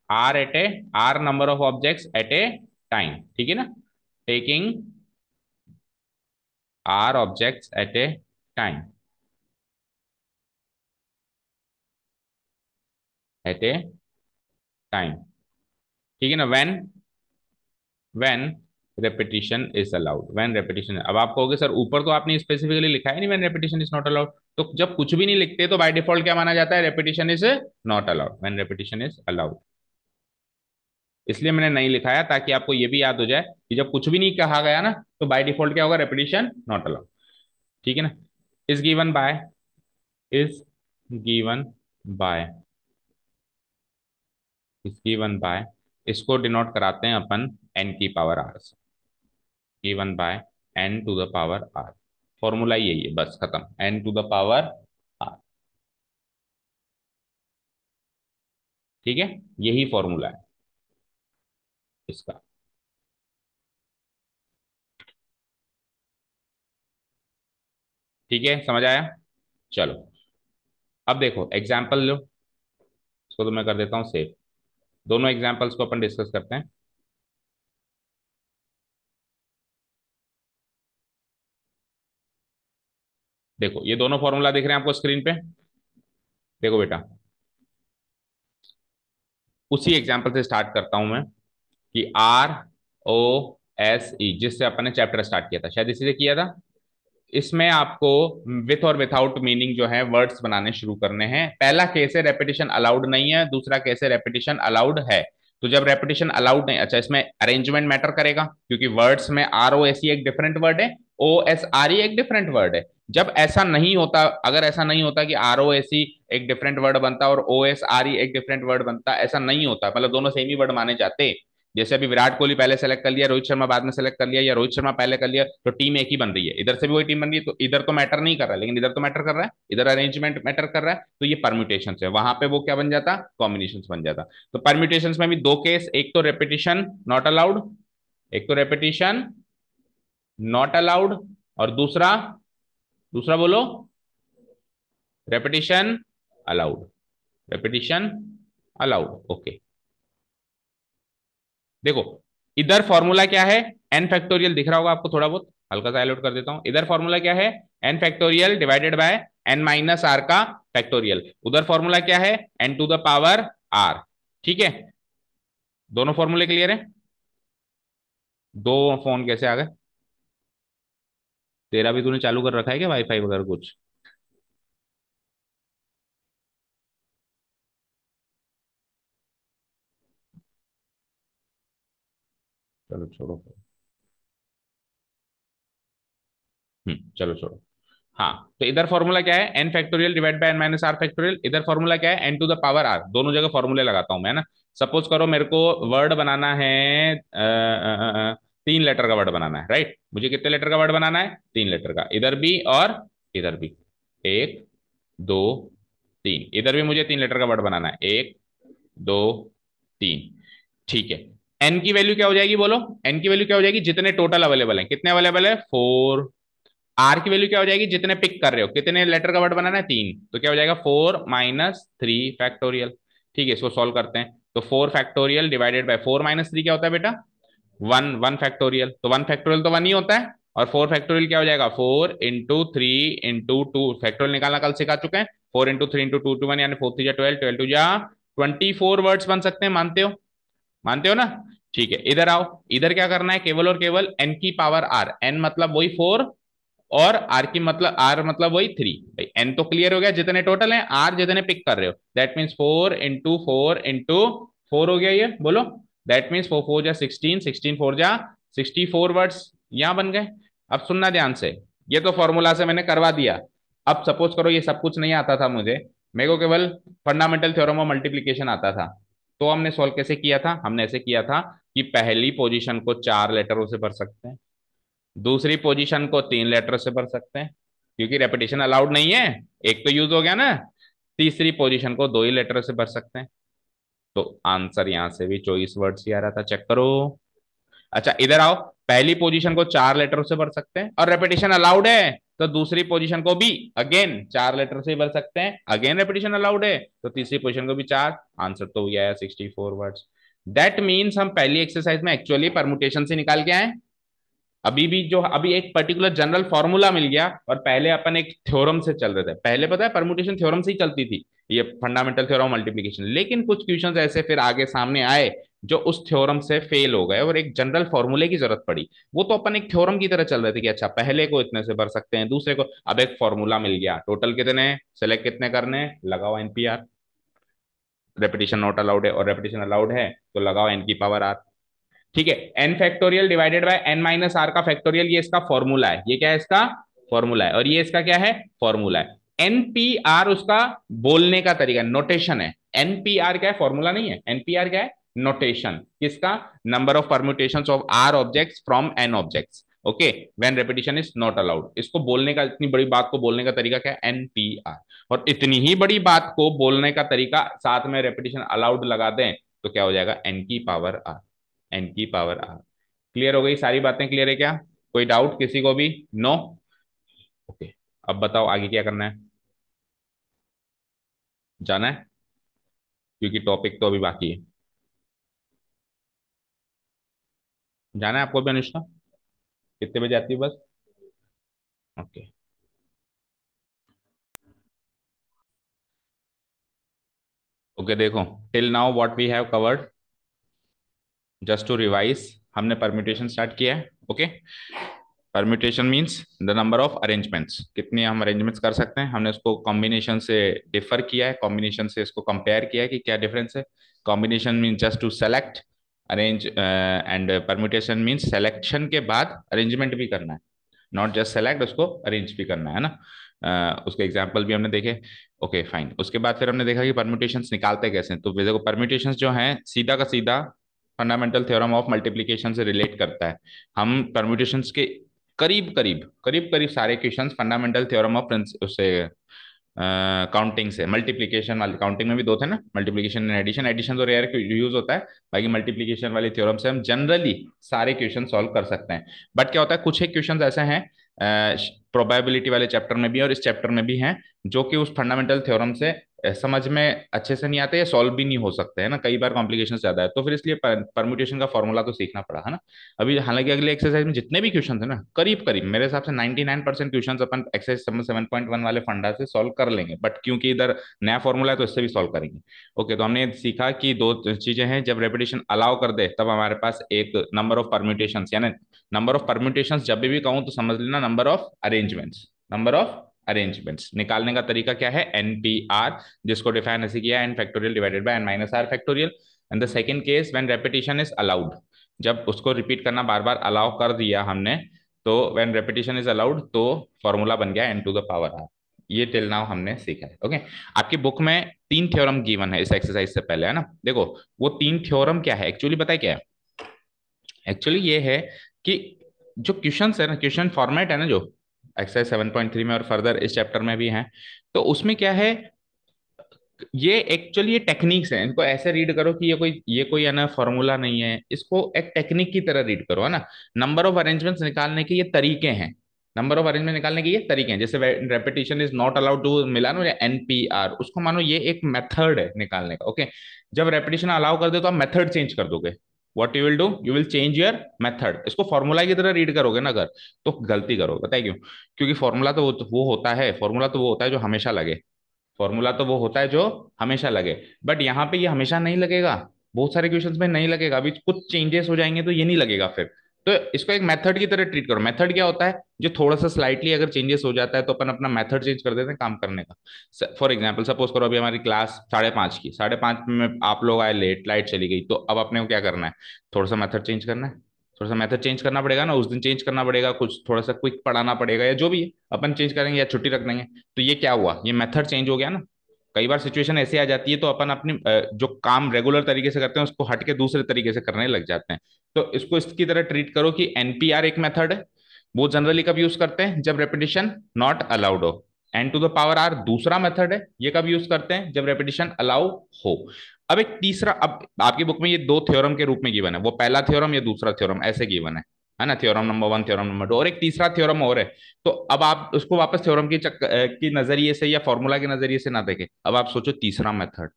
R at a, R number of objects at a time, ठीक है ना, taking R objects at a time, at a time, ठीक है ना, when repetition is allowed, when repetition. अब आप कहोगे sir ऊपर तो आपने स्पेसिफिकली लिखा है नहीं when repetition is not allowed, तो जब कुछ भी नहीं लिखते तो बाय डिफॉल्ट क्या माना जाता है, repetition is not allowed, when repetition is allowed. इसलिए मैंने नहीं लिखाया ताकि आपको ये भी याद हो जाए कि जब कुछ भी नहीं कहा गया ना तो बाय डिफॉल्ट क्या होगा, रेपिटेशन नॉट अलाउड, ठीक है ना। Is given by, is given by, is given by, इसको डिनोट कराते हैं अपन एन की पावर आर से, given by N to the power R, formula यही है, बस खत्म, N to the power R, ठीक है, यही फॉर्मूला है इसका। ठीक है, समझ आया? चलो, अब देखो एग्जाम्पल लो, इसको तो मैं कर देता हूँ सेव, दोनों एग्जाम्पल्स को अपन डिस्कस करते हैं। देखो ये दोनों फॉर्मूला दिख रहे हैं आपको स्क्रीन पे, देखो बेटा, उसी एग्जाम्पल से स्टार्ट करता हूं मैं, कि आर ओ एस ई, जिससे अपन ने चैप्टर स्टार्ट किया था, शायद इसी से किया था। इसमें आपको विथ और विथआउट मीनिंग जो है वर्ड्स बनाने शुरू करने हैं। पहला केस है रेपिटेशन अलाउड नहीं है, दूसरा केस है रेपिटेशन अलाउड है। तो जब रेपिटेशन अलाउड नहीं, अच्छा इसमें अरेंजमेंट मैटर करेगा, क्योंकि वर्ड्स में आर ओ एस ई एक डिफरेंट वर्ड है, ओ एस आर ई एक डिफरेंट वर्ड है। जब ऐसा नहीं होता, अगर ऐसा नहीं होता कि आर ओ एस ई एक डिफरेंट वर्ड बनता और ओ एस आर ई एक डिफरेंट वर्ड बनता, ऐसा नहीं होता, मतलब दोनों सेम ही वर्ड माने जाते। जैसे अभी विराट कोहली पहले सेलेक्ट कर लिया, रोहित शर्मा बाद में सेलेक्ट कर लिया, या रोहित शर्मा पहले कर लिया, तो टीम एक ही बन रही है, इधर से भी वही टीम बन रही है, तो इधर तो मैटर नहीं कर रहा है, लेकिन इधर तो मैटर कर रहा है, इधर अरेंजमेंट मैटर कर रहा है, तो ये परम्यूटेशन है, वहां पे वो क्या बन जाता, कॉम्बिनेशन बन जाता। तो परम्यूटेशन में भी दो केस, एक तो रेपिटेशन नॉट अलाउड, एक तो रेपिटेशन नॉट अलाउड, और दूसरा, दूसरा बोलो, repetition allowed, repetition allowed, okay. देखो इधर फॉर्मूला क्या है, एन फैक्टोरियल दिख रहा होगा आपको थोड़ा बहुत, हल्का सा हाईलाइट कर देता हूं, इधर फॉर्मूला क्या है, N factorial divided by N minus R का फैक्टोरियल, उधर फॉर्मूला क्या है, N to the power R, ठीक है। दोनों फॉर्मूले क्लियर है? दो फोन कैसे आ गए? तेरा भी तूने चालू कर रखा है क्या वाईफाई वगैरह कुछ? चलो छोड़ो, चलो छोड़ो। हाँ, तो इधर फॉर्मूला क्या है, N factorial divide by N minus are factorial, इधर फॉर्मूला क्या है, N to the power R, दोनों जगह फॉर्मूले लगाता हूं मैं ना। सपोज करो मेरे को वर्ड बनाना है, 3 लेटर का वर्ड बनाना है, राइट, मुझे कितने लेटर का वर्ड बनाना है, 3 लेटर का, इधर भी और इधर भी, 1 2 3, इधर भी मुझे 3 लेटर का वर्ड बनाना है, 1 2 3, ठीक है। एन की वैल्यू क्या हो जाएगी बोलो, एन की वैल्यू क्या हो जाएगी, जितने टोटल अवेलेबल है, कितने अवेलेबल है, 4। आर की वैल्यू क्या हो जाएगी, जितने पिक कर रहे हो, कितने लेटर का वर्ड बनाना है, 3, तो क्या हो जाएगा, 4 - 3 फैक्टोरियल। ठीक है, इसको सॉल्व करते हैं, तो 4 फैक्टोरियल डिवाइडेड बाय 4 - 3 क्या होता है बेटा, 1 1 फैक्टोरियल, तो 1 फैक्टोरियल तो 1 ही होता है, और 4 फैक्टोरियल क्या हो जाएगा, 4 × 3 × 2, फैक्टोरियल निकालना कल सिखा चुके हैं, 4 × 3 × 2 = 1, यानी 4 3 = 12, 12 × 24 वर्ड्स बन सकते हैं, मानते हो, मानते हो ना? ठीक है, इधर आओ, इधर क्या करना है, केवल और केवल एन की पावर आर, एन मतलब वही 4, और आर की मतलब आर मतलब वही 3। भाई एन तो क्लियर हो गया, जितने टोटल हैं, आर जितने पिक कर रहे हो, दैट मीन्स 4 हो गया ये, बोलो। दैट मीन्स 4 4 जा 16, 16 4 जा 64 वर्ड्स यहां बन गए। अब सुनना ध्यान से, ये तो फॉर्मूला से मैंने करवा दिया। अब सपोज करो ये सब कुछ नहीं आता था मुझे, मेरे को केवल फंडामेंटल थ्योरम ऑफ मल्टीप्लीकेशन आता था, तो हमने सॉल्व कैसे किया था? हमने ऐसे किया था कि पहली पोजीशन को 4 लेटरों से भर सकते हैं, दूसरी पोजीशन को 3 लेटर से भर सकते हैं, क्योंकि रेपिटेशन अलाउड नहीं है, एक तो यूज हो गया ना। तीसरी पोजीशन को 2 ही लेटर से भर सकते हैं। तो आंसर यहां से भी चॉइस वर्ड्स ही आ रहा था, चेक करो। अच्छा इधर आओ, पहली पोजीशन को 4 लेटर से भर सकते हैं और रेपिटेशन अलाउड है, तो दूसरी पोजीशन को भी अगेन 4 लेटर से भर सकते हैं, अगेन रेपिटेशन अलाउड है, तो तीसरी पोजीशन को भी 4। आंसर तो ये आया 64 वर्ड्स। दैट मीन्स हम पहली एक्सरसाइज में एक्चुअली परमुटेशन से निकाल के आए। अभी भी जो अभी एक पर्टिकुलर जनरल फॉर्मूला मिल गया, और पहले अपन एक थ्योरम से चल रहे थे, पहले पता है परमुटेशन थ्योरम से ही चलती थी, ये फंडामेंटल थ्योरम मल्टीप्लिकेशन। लेकिन कुछ क्वेश्चंस ऐसे फिर आगे सामने आए जो उस थ्योरम से फेल हो गए और एक जनरल फॉर्मूले की जरूरत पड़ी। वो तो अपन एक थ्योरम की तरह चल रहे थे कि अच्छा पहले को इतने से भर सकते हैं, दूसरे को, अब एक फॉर्मूला मिल गया, टोटल कितने सेलेक्ट कितने करने, लगाओ एनपीआर। रेपिटेशन नॉट अलाउड है और रेपिटेशन अलाउड है, तो लगाओ एन की पावर आर। ठीक है, N factorial divided by N minus R का फैक्टोरियल, ये इसका फॉर्मूला है। ये क्या है? इसका फॉर्मूला है। और ये इसका क्या है? फॉर्मूला है। एनपीआर उसका बोलने का तरीका, नोटेशन है। एनपीआर क्या है? फॉर्मूला नहीं है। एनपीआर क्या है? नोटेशन। किसका? Number of permutations of R objects from N objects. Okay, when repetition is not allowed. इसको बोलने का, इतनी बड़ी बात को बोलने का तरीका क्या है? एनपीआर। और इतनी ही बड़ी बात को बोलने का तरीका साथ में रेपिटेशन अलाउड लगा दें, तो क्या हो जाएगा? एन की पावर आर। एन की पावर आर। क्लियर हो गई? सारी बातें क्लियर है क्या? कोई डाउट किसी को भी? नो? ओके, अब बताओ आगे क्या करना है? जाना है? क्योंकि टॉपिक तो अभी बाकी है। जाना है आपको भी अनुष्का? कितने बजे आती है बस? ओके। ओके देखो, till now what we have covered, just to revise, हमने परम्यूटेशन स्टार्ट किया है। Okay, permutation means the number of arrangements, कितने हम अरेंजमेंट्स कर सकते हैं। हमने उसको कॉम्बिनेशन से डिफर किया है, कॉम्बिनेशन से इसको कंपेयर किया है कि क्या डिफरेंस है। Combination means just to select, arrange, and permutation means selection के बाद अरेंजमेंट भी करना है, नॉट जस्ट सेलेक्ट, उसको अरेंज भी करना है ना। उसके एग्जाम्पल भी हमने देखे। ओके फाइन, उसके बाद फिर हमने देखा कि परम्यूटेशंस निकालते कैसे हैं। तो देखो परम्यूटेशंस जो हैं सीधा का सीधा फंडामेंटल थ्योरम ऑफ मल्टीप्लिकेशन से रिलेट करता है। हम परम्यूटेशंस के करीब करीब करीब करीब सारे क्वेश्चंस फंडामेंटल थ्योरम ऑफ उससे काउंटिंग से, मल्टीप्लिकेशन वाली काउंटिंग में भी दो थे ना, मल्टीप्लिकेशन एंड एडिशन। एडिशन तो रेयर यूज होता है, बाकी मल्टीप्लिकेशन वाली थ्योरम से हम जनरली सारे क्वेश्चन सॉल्व कर सकते हैं। बट क्या होता है, कुछ एक क्वेश्चन ऐसे हैं प्रोबेबिलिटी वाले चैप्टर में भी और इस चैप्टर में भी हैं, जो कि उस फंडामेंटल थ्योरम से समझ में अच्छे से नहीं आते या सॉल्व भी नहीं हो सकते हैं ना, कई बार कॉम्प्लिकेशन ज्यादा है, तो फिर इसलिए परम्यूटेशन का फॉर्मूला तो सीखना पड़ा है ना। अभी हालांकि अगले एक्सरसाइज में जितने भी क्वेश्चन है ना, करीब करीब मेरे हिसाब से 99% क्वेश्चन अपन एक्सरसाइज 7.1 वाले फंडा से सॉल्व कर लेंगे, बट क्योंकि इधर नया फॉर्मूला है तो इससे भी सॉल्व करेंगे। ओके, तो हमने सीखा कि दो चीजें हैं, जब रेपिटेशन अलाउ कर दे तब हमारे पास एक नंबर ऑफ परम्यूटेशन, यानी नंबर ऑफ परम्यूटेशन जब भी कहूं तो समझ लेना number of arrangements, number of arrangements निकालने का तरीका क्या है? एनपीआर, जिसको डिफाइन ऐसे किया, n factorial divided by N minus are factorial. And the second case when repetition is allowed, जब उसको रिपीट करना बार बार अलाउ कर दिया हमने, तो व्हेन रेपिटेशन इज अलाउड तो फॉर्मूला बन गया n to the power r. ये टिल नाउ हमने सीखा है। ओके, आपकी बुक में 3 थ्योरम गिवन है इस एक्सरसाइज से पहले, है ना। देखो वो 3 थ्योरम क्या है एक्चुअली, बताए क्या है? एक्चुअली ये है कि जो क्वेश्चन है ना, क्वेश्चन फॉर्मेट है ना, जो एक्सरसाइज 7.3 में और फर्दर इस चैप्टर में भी है, तो उसमें क्या है, ये एक्चुअली ये टेक्निक्स हैं, इनको ऐसे रीड करो कि ये कोई है ना फॉर्मूला नहीं है, इसको एक टेक्निक की तरह रीड करो, है ना। नंबर ऑफ अरेंजमेंट्स निकालने के ये तरीके हैं, नंबर ऑफ अरेंजमेंट निकालने के ये तरीके हैं। जैसे repetition is not allowed to मिला ना एनपीआर, उसको मानो ये एक मेथड है निकालने का। ओके, जब रेपिटेशन अलाउ कर दे तो आप मेथड चेंज कर दोगे। What you will do, you will change your method. इसको फॉर्मूला की तरह रीड करोगे ना अगर, तो गलती करोगे। बताए क्यों? क्योंकि फॉर्मूला तो वो होता है, फॉर्मूला तो वो होता है जो हमेशा लगे, फॉर्मूला तो वो होता है जो हमेशा लगे। बट यहाँ पे ये हमेशा नहीं लगेगा, बहुत सारे क्वेश्चंस में नहीं लगेगा, अभी कुछ चेंजेस हो जाएंगे तो ये नहीं लगेगा फिर। तो इसको एक मेथड की तरह ट्रीट करो। मेथड क्या होता है, जो थोड़ा सा स्लाइटली अगर चेंजेस हो जाता है तो अपन अपना मेथड चेंज कर देते हैं काम करने का। फॉर एग्जाम्पल सपोज करो अभी हमारी क्लास 5:30 की, 5:30 में आप लोग आए लेट, लाइट चली गई, तो अब अपने को क्या करना है, थोड़ा सा मेथड चेंज करना है। थोड़ा सा मेथड चेंज करना पड़ेगा ना, उस दिन चेंज करना पड़ेगा, कुछ थोड़ा सा क्विक पढ़ाना पड़ेगा या जो भी है अपन चेंज करेंगे या छुट्टी रख देंगे। तो ये क्या हुआ, ये मेथड चेंज हो गया ना। कई बार सिचुएशन ऐसी आ जाती है तो अपन अपनी जो काम रेगुलर तरीके से करते हैं उसको हट के दूसरे तरीके से करने लग जाते हैं। तो इसको इसकी तरह ट्रीट करो कि एनपीआर एक मेथड है, वो जनरली कब यूज करते हैं, जब रेपिटेशन नॉट अलाउड हो। N to the power r दूसरा मेथड है, ये कब यूज करते हैं, जब रेपिटेशन अलाउ हो। अब एक तीसरा, अब आपकी बुक में ये दो थ्योरम के रूप में गिवन है, वो पहला थ्योरम, ये दूसरा थ्योरम ऐसे गिवन है ना, थ्योरम नंबर 1, थ्योरम नंबर 2, और एक तीसरा थ्योरम और है। तो अब आप उसको वापस थ्योरम की नजरिए से या फॉर्मूला के नजरिए से ना देखें, अब आप सोचो तीसरा मेथड।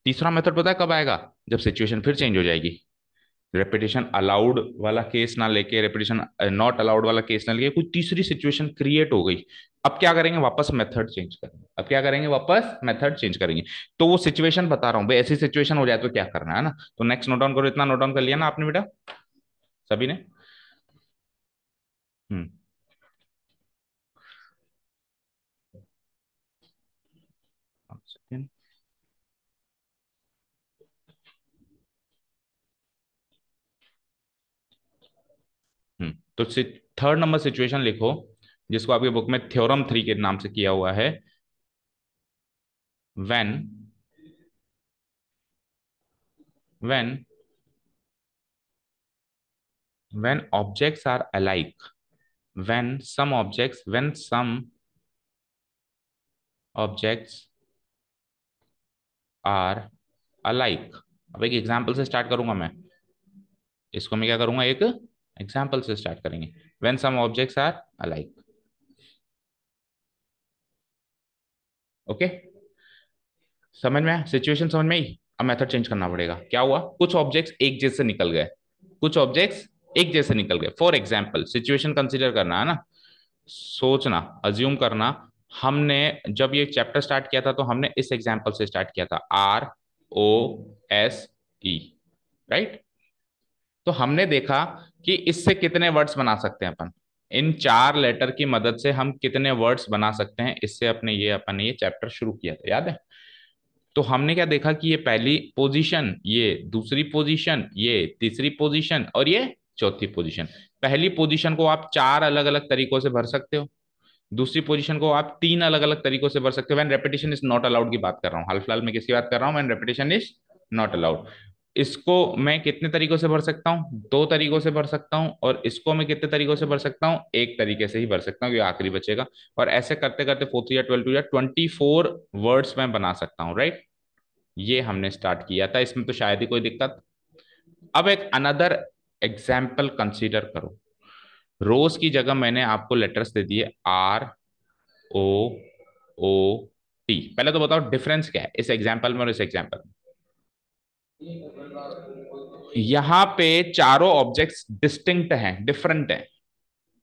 तीसरा मेथड पता है कब आएगा, जब सिचुएशन फिर चेंज हो जाएगी। रेपिटेशन अलाउड वाला केस ना लेके, रेपिटेशन नॉट अलाउड वाला केस ना लेके, कोई तीसरी सिचुएशन क्रिएट हो गई। अब क्या करेंगे, वापस मेथड चेंज करेंगे। अब क्या करेंगे, वापस मेथड चेंज करेंगे। तो वो सिचुएशन बता रहा हूँ भाई, ऐसी सिचुएशन हो जाए तो क्या करना है ना। तो नेक्स्ट नोट डाउन करो, इतना नोट डाउन कर लिया ना आपने बेटा, सभी ने। हम्म। तो थर्ड नंबर सिचुएशन लिखो, जिसको आपके बुक में थ्योरम 3 के नाम से किया हुआ है। When when when objects are alike, when some objects are alike. अब एक एग्जाम्पल से स्टार्ट करूंगा मैं, इसको मैं क्या करूंगा, एक एग्जाम्पल से स्टार्ट करेंगे। When some objects are alike, okay, समझ में आया, सिचुएशन समझ में आई। अब मेथड चेंज करना पड़ेगा। क्या हुआ, कुछ ऑब्जेक्ट्स एक जैसे निकल गए, कुछ ऑब्जेक्ट्स एक जैसे निकल गए। फॉर एग्जाम्पल सिचुएशन कंसिडर करना है ना, सोचना, अज्यूम करना। हमने जब ये चैप्टर स्टार्ट किया था तो हमने इस एग्जाम्पल से स्टार्ट किया था, ROSE, राइट। तो हमने देखा कि इससे कितने वर्ड्स बना सकते हैं अपन, इन 4 लेटर की मदद से हम कितने वर्ड्स बना सकते हैं, इससे अपन ने ये चैप्टर शुरू किया था, याद है। तो हमने क्या देखा कि ये पहली पोजीशन, ये दूसरी पोजीशन, ये तीसरी पोजीशन और ये चौथी पोजीशन। पहली पोजीशन को आप 4 अलग अलग तरीकों से भर सकते हो, दूसरी पोजीशन को आप 3 अलग अलग तरीकों से भर सकते हो। When repetition is not allowed की बात कर रहा हूँ, हाल फिलहाल में किसकी बात कर रहा हूँ, when repetition is not allowed. इसको मैं कितने तरीकों से भर सकता हूँ, 2 तरीकों से भर सकता हूँ। और इसको मैं कितने तरीकों से भर सकता हूँ, एक तरीके से ही भर सकता हूँ, ये आखिरी बचेगा। और ऐसे करते करते 4 या 12 या 24 वर्ड्स मैं बना सकता हूँ, राइट। ये हमने स्टार्ट किया था, इसमें तो शायद ही कोई दिक्कत। अब एक अनदर एग्जाम्पल कंसीडर करो। रोज की जगह मैंने आपको लेटर्स दे दिए, ROOT। पहले तो बताओ डिफरेंस क्या है इस एग्जाम्पल में और इस एग्जाम्पल में। यहाँ पे चारों ऑब्जेक्ट्स डिस्टिंक्ट हैं, डिफरेंट हैं।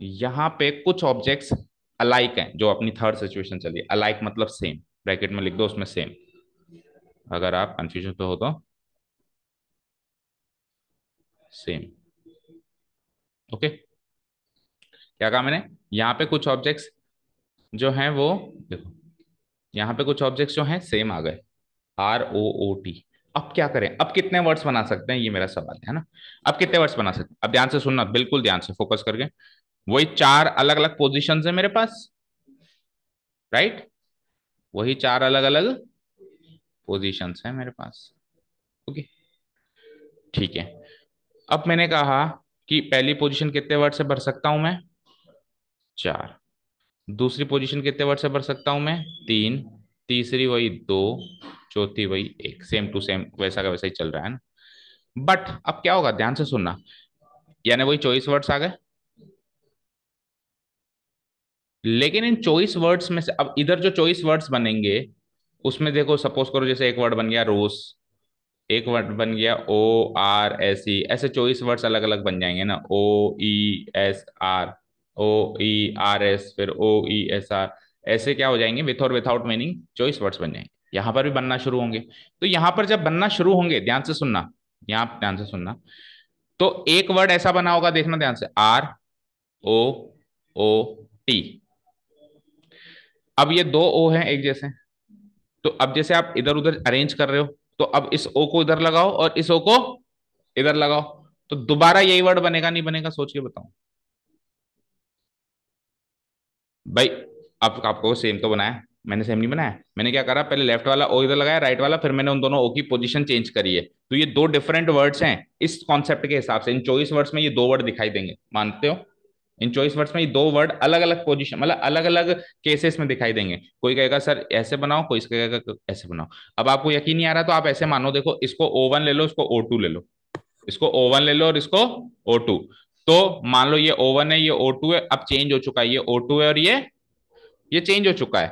यहाँ पे कुछ ऑब्जेक्ट्स अलाइक हैं, जो अपनी थर्ड सिचुएशन चलिए, अलाइक मतलब सेम, ब्रैकेट में लिख दो उसमें सेम, अगर आप कंफ्यूजन पे हो तो सेम, ओके। क्या कहा मैंने, यहाँ पे कुछ ऑब्जेक्ट्स जो हैं वो, देखो यहाँ पे कुछ ऑब्जेक्ट्स जो हैं सेम आ गए, ROOT। अब क्या करें, अब कितने वर्ड्स बना सकते हैं, ये मेरा सवाल है ना। अब कितने वर्ड्स बना सकते हैं, अब ध्यान से सुनना, बिल्कुल ध्यान से फोकस करके। वही 4 अलग अलग पोजीशंस है मेरे पास, राइट। वही 4 अलग अलग पोजीशंस है मेरे पास, ओके, ठीक है। अब मैंने कहा कि पहली पोजीशन कितने वर्ड से भर सकता हूं मैं, 4। दूसरी पोजीशन कितने वर्ड से भर सकता हूं मैं, 3। तीसरी वही 2, चौथी वही 1, सेम टू सेम वैसा का वैसा ही चल रहा है ना। बट अब क्या होगा, ध्यान से सुनना, यानी वही चॉइस वर्ड्स आ गए। लेकिन इन चॉइस वर्ड्स में से अब इधर जो चॉइस वर्ड्स बनेंगे, उसमें देखो सपोज करो जैसे एक वर्ड बन गया रोज, एक वर्ड बन गया ORSE, ऐसे चॉइस वर्ड्स अलग अलग बन जाएंगे ना, OESR, OERS, फिर OESR। ऐसे क्या हो जाएंगे, विथ और विथआउट मीनिंग चॉइस वर्ड्स बन जाएंगे, यहां पर भी बनना शुरू होंगे। तो यहां पर जब बनना शुरू होंगे, ध्यान से सुनना, यहाँ ध्यान से सुनना, तो एक वर्ड ऐसा बना होगा, देखना ध्यान से, आर ओ ओ टी। अब ये दो ओ हैं एक जैसे, तो अब जैसे आप इधर उधर अरेंज कर रहे हो, तो अब इस ओ को इधर लगाओ और इस ओ को इधर लगाओ, तो दोबारा यही वर्ड बनेगा नहीं बनेगा, सोच के बताओ भाई। आप आपको सेम तो बनाया, मैंने सेम नहीं बनाया। मैंने क्या करा, पहले लेफ्ट वाला ओ इधर लगाया, राइट वाला, फिर मैंने उन दोनों ओ की पोजीशन चेंज करी है। तो ये दो डिफरेंट वर्ड्स हैं इस कॉन्सेप्ट के हिसाब से। इन चॉइस वर्ड्स में ये दो वर्ड दिखाई देंगे, मानते हो? इन चॉइस वर्ड्स में ये दो वर्ड अलग अलग पोजीशन, मतलब अलग अलग केसेस में दिखाई देंगे। कोई कहेगा सर ऐसे बनाओ, कोई कहेगा ऐसे बनाओ। अब आपको यकीन नहीं आ रहा तो आप ऐसे मानो, देखो इसको O1 ले लो, इसको O2 ले लो, इसको O1 ले लो और इसको O2। तो मान लो ये O1 है, ये O2 है, अब चेंज हो चुका है, ये O2 है और ये चेंज हो चुका है।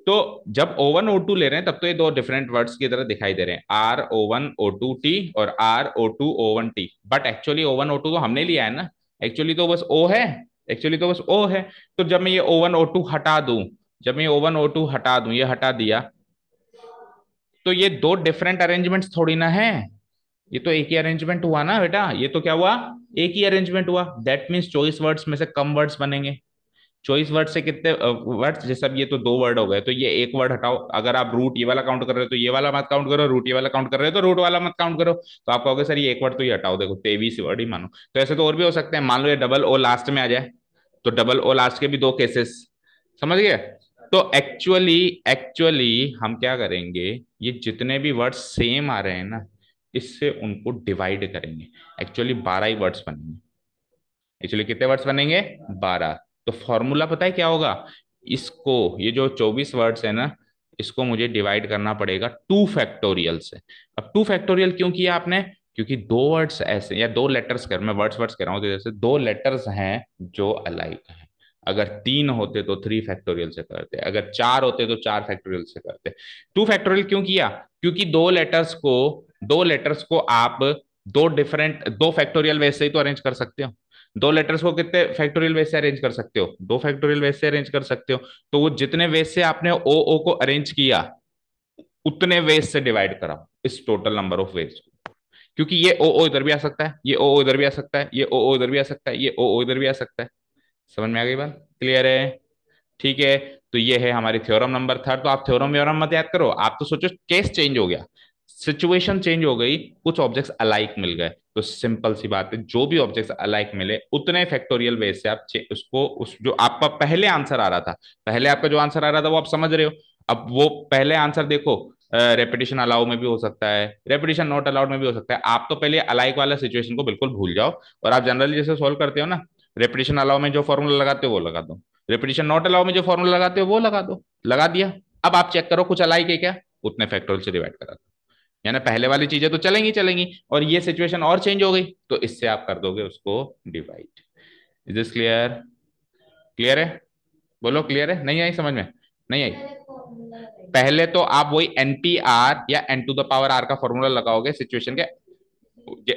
तो जब O1 O2 ले रहे हैं तब तो ये दो डिफरेंट वर्ड्स की तरह दिखाई दे रहे हैं, आर O1 O2 टी और R O2 O1 T. But actually O1 O2 तो हमने लिया है ना, एक्चुअली तो बस O है, एक्चुअली तो बस O है। तो जब मैं ये O1 O2 हटा दूं, जब मैं O1 O2 हटा दूं, ये हटा दिया, तो ये दो डिफरेंट अरेंजमेंट्स थोड़ी ना है, ये तो एक ही अरेंजमेंट हुआ ना बेटा। ये तो क्या हुआ, एक ही अरेंजमेंट हुआ। दैट मीन्स चॉइस वर्ड्स में से कम वर्ड्स बनेंगे। चॉइस वर्ड से कितने वर्ड्स, जैसे अब ये तो दो वर्ड हो गए, तो ये एक वर्ड हटाओ। अगर आप रूट ये वाला काउंट कर रहे हो तो ये वाला मत काउंट करो, रूट ये वाला काउंट कर रहे हो तो रूट वाला मत काउंट करो। तो आप कहोगे सर ये एक वर्ड तो ये हटाओ, देखो 23 वर्ड ही मानो। तो ऐसे तो और भी हो सकते हैं, मान लो ये डबल ओ लास्ट में आ जाए, तो डबल ओ लास्ट के भी दो केसेस, समझ गए? तो एक्चुअली एक्चुअली हम क्या करेंगे, ये जितने भी वर्ड्स सेम आ रहे हैं ना, इससे उनको डिवाइड करेंगे। एक्चुअली 12 ही वर्ड्स बनेंगे। एक्चुअली कितने वर्ड्स बनेंगे, 12। तो फॉर्मूला पता है क्या होगा, इसको, ये जो 24 वर्ड्स है ना, इसको मुझे डिवाइड करना पड़ेगा 2 फैक्टोरियल से। अब 2 फैक्टोरियल क्यों किया आपने, क्योंकि दो वर्ड्स ऐसे, या दो लेटर्स कर, मैं वर्ड्स वर्ड्स कह रहा हूँ, तो जैसे दो लेटर्स हैं जो अलाइक हैं। अगर 3 होते तो 3 फैक्टोरियल से करते, अगर 4 होते तो 4 फैक्टोरियल से करते। 2 फैक्टोरियल क्यों किया, क्योंकि दो लेटर्स को आप दो डिफरेंट, 2 फैक्टोरियल वैसे ही तो अरेंज कर सकते हो। दो लेटर्स को कितने फैक्टोरियल वेज से अरेंज कर सकते हो, 2 फैक्टोरियल वेज से अरेंज कर सकते हो। तो वो जितने वेज से आपने ओ ओ को अरेंज किया, उतने वेज से डिवाइड करा इस टोटल नंबर ऑफ वेज को। क्योंकि ये ओ ओ इधर भी आ सकता है, ये ओ ओ इधर भी आ सकता है, ये ओ ओ इधर भी आ सकता है, ये ओ ओ इधर भी आ सकता है। समझ में आ गई बात, क्लियर है? ठीक है। तो ये है हमारी थ्योरम नंबर 3। तो आप थ्योरम व्योरम मत याद करो, आप तो सोचो केस चेंज हो गया, सिचुएशन चेंज हो गई, कुछ ऑब्जेक्ट्स अलाइक मिल गए। तो सिंपल सी बात है, जो भी ऑब्जेक्ट्स अलाइक मिले उतने फैक्टोरियल वेज से आप उसको, उस जो आपका पहले आंसर आ रहा था, पहले आपका जो आंसर आ रहा था वो आप समझ रहे हो। अब वो पहले आंसर देखो, रेपिटेशन अलाउ में भी हो सकता है, रेपिटेशन नॉट अलाउड में भी हो सकता है। आप तो पहले अलाइक वाला सिचुएशन को बिल्कुल भूल जाओ, और आप जनरली जैसे सॉल्व करते हो ना, रेपिटेशन अलाउ में जो फॉर्मूला लगाते हो वो लगा दो, रेपिटेशन नॉट अलाउ में जो फॉर्मूला लगाते हो वो लगा दो, लगा दिया। अब आप चेक करो कुछ अलाइक है क्या, उतने फैक्टोरियल से डिवाइड करा दो। यानी पहले वाली चीजें तो चलेंगी चलेंगी, और ये सिचुएशन और चेंज हो गई, तो इससे आप कर दोगे उसको divide. Is this clear? Clear है? बोलो क्लियर है, नहीं आई समझ में? नहीं आई? पहले तो आप वही NP_R या N⁻⁴ का फॉर्मूला लगाओगे सिचुएशन के,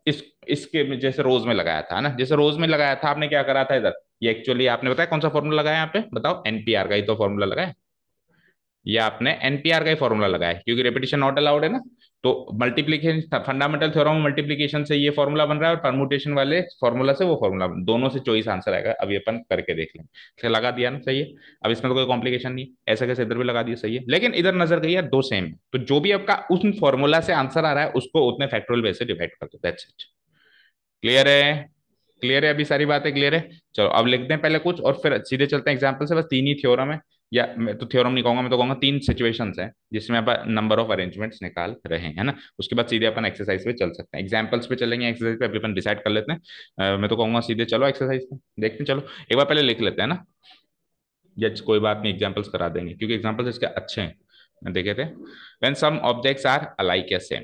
इस इसके जैसे रोज में लगाया था ना, जैसे रोज में लगाया था, आपने क्या करा था इधर, ये एक्चुअली आपने बताया कौन सा फॉर्मूला लगाया यहाँ पे, बताओ, NP_R का ही तो फॉर्मूला लगाया, ये आपने NP_R का ही फॉर्मूला लगाया है, क्योंकि रेपिटेशन नॉट अलाउड है ना। तो मल्टीप्लीकेशन, फंडामेंटल थ्योरम मल्टीप्लीकेशन से ये फॉर्मूला बन रहा है, और परमुटेशन वाले फॉर्मूला से वो फॉर्मूला, दोनों से चॉइस आंसर आएगा। अभी अपन करके देख लेंगे। तो लगा दिया ना, सही है। अब इसमें तो कोई कॉम्प्लिकेशन नहीं, ऐसा कैसे इधर भी लगा दिया, सही है। लेकिन इधर नजर गई यार, दो सेम है, तो जो भी आपका उस फॉर्मूला से आंसर आ रहा है उसको उतने फैक्टोरियल बेस से डिवाइड कर दो, दैट्स इट। क्लियर है? क्लियर है, अभी सारी बातें क्लियर है। चलो अब लिखते हैं पहले कुछ, और फिर सीधे चलते हैं एग्जाम्पल से। बस 3 ही थ्योरम है, या मैं तो थ्योरम नहीं कहूंगा, मैं तो कहूंगा 3 सिचुएशंस हैं जिसमें अपन नंबर ऑफ अरेंजमेंट्स निकाल रहे हैं, है ना। उसके बाद सीधे अपन एक्सरसाइज पे चल सकते हैं, एग्जाम्पल्स पे चलेंगे, एक्सरसाइज पे अभी अपन डिसाइड कर लेते हैं। मैं तो कहूंगा सीधे चलो एक्सरसाइज पे देखते हैं, चलो एक बार पहले लिख लेते हैं ना, या कोई बात नहीं एग्जाम्पल्स करा देंगे क्योंकि एग्जाम्पल्स इसके अच्छे हैं, मैं देखे थे। When some objects are alike या सेम,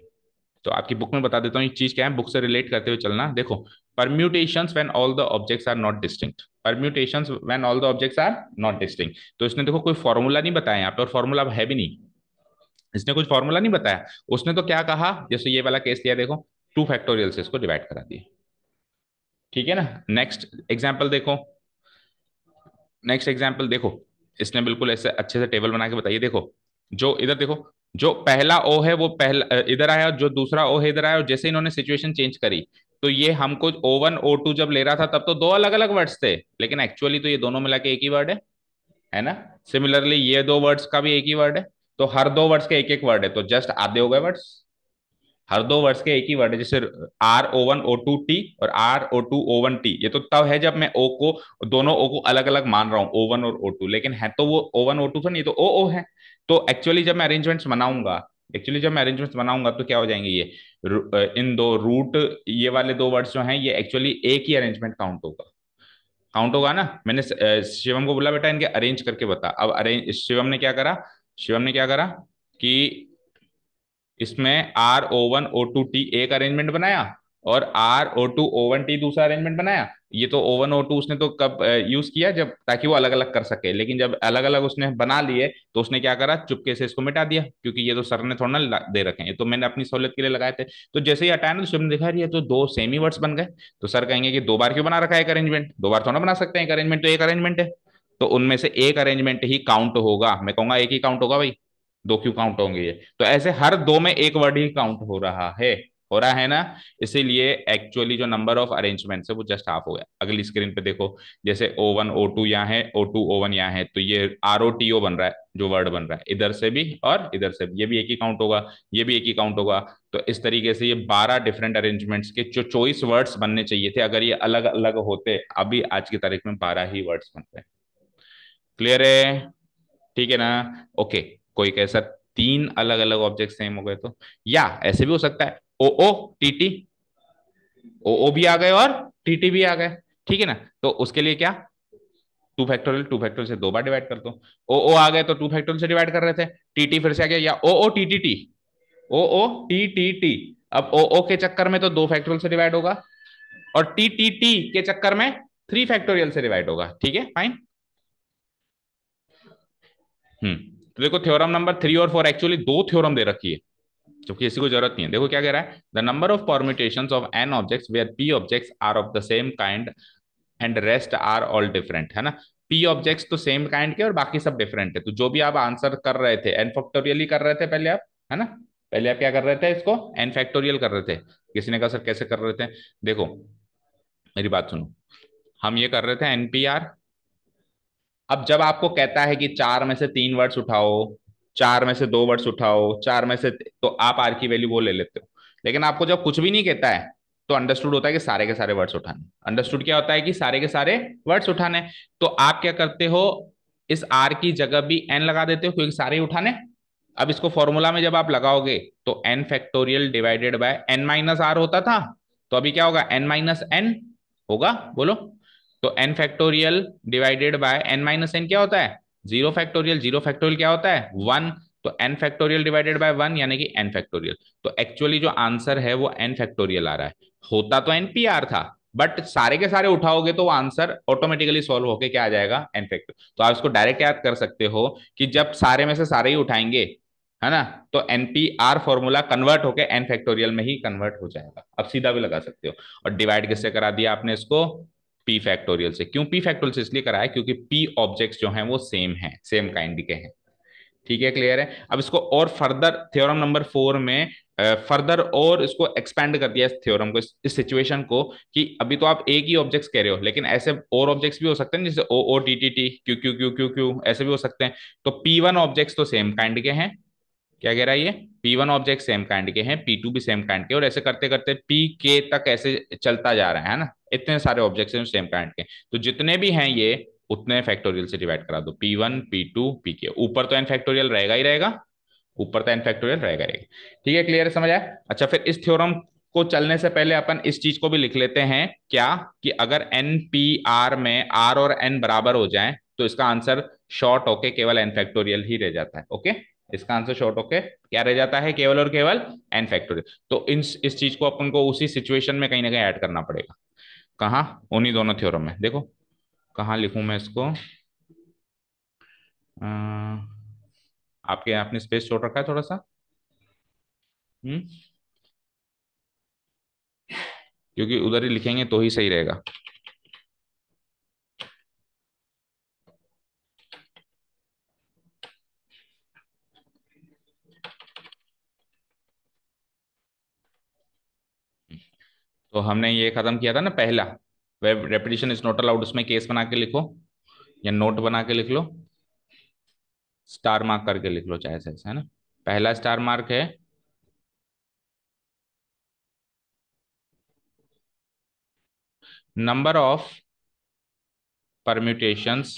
तो आपकी बुक में बता देता हूँ ये चीज क्या है, बुक से रिलेट करते हुए चलना। देखो, permutations when all the objects are not distinct, permutations when all the objects are not distinct. तो इसने देखो कोई फॉर्मूला नहीं बताया यहाँ पे, और फॉर्मूला है भी नहीं, इसने कुछ फॉर्मूला नहीं बताया। उसने तो क्या कहा, जैसे ये वाला केस लिया, देखो 2 फैक्टोरियल से इसको डिवाइड करा दिया, ठीक है ना। नेक्स्ट एग्जाम्पल देखो, नेक्स्ट एग्जाम्पल देखो, इसने बिल्कुल ऐसे अच्छे से टेबल बना के बताइए। देखो जो इधर देखो, जो पहला ओ है वो पहला इधर आया, जो दूसरा ओ है इधर आया, और जैसे इन्होंने सिचुएशन चेंज करी, तो ये हमको O1 O2 जब ले रहा था तब तो दो अलग अलग वर्ड्स थे, लेकिन एक्चुअली तो ये दोनों मिला के एक ही वर्ड है ना। सिमिलरली ये दो वर्ड्स का भी एक ही वर्ड है, तो हर दो वर्ड्स के एक एक वर्ड है, तो जस्ट आधे हो गए वर्ड्स। हर दो वर्ड्स के एक ही वर्ड है, जैसे R O1 O2 T और R O2 O1 T, ये तो तब है जब मैं ओ को, दोनों ओ को अलग अलग मान रहा हूँ, O1 और O2, लेकिन है तो वो O1 O2 था, नहीं तो ओ है। तो एक्चुअली जब मैं अरेंजमेंट्स बनाऊंगा तो क्या हो जाएंगे ये, इन दो रूट, ये वाले दो वर्ड्स जो हैं ये एक्चुअली एक ही अरेंजमेंट काउंट होगा ना। मैंने शिवम को बोला बेटा इनके अरेंज करके बता, अब अरेंज शिवम ने क्या करा कि इसमें R O1 O2 T एक अरेंजमेंट बनाया, और R O2 O1 T दूसरा अरेंजमेंट बनाया। ये तो O1 O2 उसने तो कब यूज किया, जब ताकि वो अलग अलग कर सके, लेकिन जब अलग अलग उसने बना लिए तो उसने क्या करा, चुपके से इसको मिटा दिया, क्योंकि ये तो सर ने थोड़ा ना दे रखे हैं, ये तो मैंने अपनी सहूलियत के लिए लगाए थे। तो जैसे ही हटाया ना तो शिव ने देखा ये तो दो सेम ही वर्ड्स बन गए। तो सर कहेंगे कि दो बार क्यों बना रखा है एक अरेंजमेंट, दो बार थोड़ा बना सकते हैं एक अरेंजमेंट, तो एक अरेंजमेंट है। तो उनमें से एक अरेंजमेंट ही काउंट होगा, मैं कहूंगा एक ही काउंट होगा भाई, दो क्यों काउंट होंगे ये। तो ऐसे हर दो में एक वर्ड ही काउंट हो रहा है ना। इसीलिए एक्चुअली जो नंबर ऑफ अरेंजमेंट्स है वो जस्ट हाफ हो गया। अगली स्क्रीन पे देखो, जैसे O1 O2 यहाँ है, O2 O1 यहाँ है, तो ये ROTO बन रहा है, जो वर्ड बन रहा है इधर से भी और इधर से भी, ये भी एक ही काउंट होगा, ये भी एक ही काउंट होगा। तो इस तरीके से ये 12 डिफरेंट अरेंजमेंट्स के जो चॉइस वर्ड्स बनने चाहिए थे, अगर ये अलग अलग होते, अभी आज की तारीख में 12 ही वर्ड्स बनते हैं। क्लियर है? ठीक है ना। ओके। कोई कैसा तीन अलग अलग ऑब्जेक्ट सेम हो गए तो, या ऐसे भी हो सकता है OO TT, ओ भी आ गए और टीटी भी आ गए, ठीक है ना। तो उसके लिए क्या, टू फैक्टोरियल से दो बार डिवाइड कर दो। ओ आ गए तो टू फैक्टोरियल से डिवाइड कर रहे थे, टीटी फिर से आ गया, या O O TTT, O O TTT। अब ओ के चक्कर में तो दो फैक्टोरियल से डिवाइड होगा, और TTT के चक्कर में थ्री फैक्टोरियल से डिवाइड होगा, ठीक है फाइन। तो देखो थ्योरम नंबर 3 और 4, एक्चुअली दो थ्योरम दे रखी है, क्योंकि इसी को जरूरत नहीं है। देखो क्या कह रहा है, the number of permutations of n objects where p objects are of the same kind and rest are all different, है ना। पी ऑब्जेक्ट्स तो सेम काइंड के और बाकी सब डिफरेंट है, तो जो भी आप आंसर कर रहे थे एन फैक्टोरियल ही कर रहे थे पहले आप, है ना। पहले आप क्या कर रहे थे, इसको एन फैक्टोरियल कर रहे थे। किसी ने कहा सर कैसे कर रहे थे, देखो मेरी बात सुनो, हम ये कर रहे थे NPR। अब जब आपको कहता है कि चार में से तीन वर्ड्स उठाओ, चार में से दो वर्ड्स उठाओ, चार में से, तो आप आर की वैल्यू वो ले लेते हो। लेकिन आपको जब कुछ भी नहीं कहता है, तो अंडरस्टूड होता है कि सारे के सारे वर्ड्स उठाने। अंडरस्टूड क्या होता है कि सारे के सारे वर्ड्स उठाने। तो आप क्या करते हो, इस आर की जगह भी एन लगा देते हो, क्योंकि सारे ही उठाने। अब इसको फॉर्मूला में जब आप लगाओगे तो n factorial divided by N minus r होता था, तो अभी क्या होगा, एन माइनस एन होगा, बोलो। तो n factorial divided by N minus n क्या होता है, जीरो फैक्टोरियल। जीरो फैक्टोरियल क्या होता है, वन। तो n factorial divided by one यानी कि एन फैक्टोरियल। तो एक्चुअली जो आंसर है वो एन फैक्टोरियल आ रहा है। होता तो NPR था, बट सारे के सारे उठाओगे तो वो आंसर ऑटोमेटिकली सॉल्व होके क्या आ जाएगा, एन फैक्टोरियल। तो आप इसको डायरेक्ट याद कर सकते हो कि जब सारे में से सारे ही उठाएंगे, है ना, तो NPR फॉर्मूला कन्वर्ट होके एन फैक्टोरियल में ही कन्वर्ट हो जाएगा। अब सीधा भी लगा सकते हो। और डिवाइड किससे करा दिया आपने इसको, पी फैक्टोरियल से। क्यों पी फैक्टोरियल से इसलिए कराया क्योंकि पी ऑब्जेक्ट्स जो हैं वो सेम हैं, सेम काइंड के हैं। ठीक है, क्लियर है। अब इसको और फर्दर थ्योरम नंबर 4 में फर्दर और इसको एक्सपेंड कर दिया, इस थ्योरम को, इस सिचुएशन को, कि अभी तो आप एक ही ऑब्जेक्ट्स कह रहे हो, लेकिन ऐसे और ऑब्जेक्ट्स भी हो सकते हैं, जैसे OO TTT QQ ऐसे भी हो सकते हैं। तो P1 ऑब्जेक्ट्स तो सेम काइंड के हैं, क्या कह रहा है ये, P1 ऑब्जेक्ट सेम काइंड के हैं, P2 भी सेम काइंड के, और ऐसे करते करते PK तक ऐसे चलता जा रहा है ना। इतने सारे ऑब्जेक्ट्स हैं सेम काइंड के, तो जितने भी हैं ये उतने फैक्टोरियल से डिवाइड करा दो, P1 P2 PK। ऊपर तो एन फैक्टोरियल रहेगा ही रहेगा, ऊपर तो एन फैक्टोरियल रहेगा रहेगा। ठीक है, क्लियर है, समझ आया। अच्छा, फिर इस थ्योरम को चलने से पहले अपन इस चीज को भी लिख लेते हैं, क्या, कि अगर NPR में R और N बराबर हो जाए तो इसका आंसर शॉर्ट होके केवल एन फैक्टोरियल ही रह जाता है। ओके, इसका आंसर शॉर्ट होके क्या रह जाता है, केवल और केवल एन फैक्टोरियल। तो इस चीज को अपन को उसी सिचुएशन में कहीं ना कहीं ऐड करना पड़ेगा। कहाँ, उन्हीं दोनों थ्योरम में। देखो कहाँ लिखूं मैं इसको, आपके आपने स्पेस छोड़ रखा है थोड़ा सा। हम्म, क्योंकि उधर ही लिखेंगे तो ही सही रहेगा। तो हमने ये खत्म किया था ना पहला, web repetition is not allowed, उसमें केस बना के लिखो या नोट बना के लिख लो, स्टार मार्क करके लिख लो चाहे से ऐसे, है ना। पहला स्टार मार्क है नंबर ऑफ परम्यूटेशंस,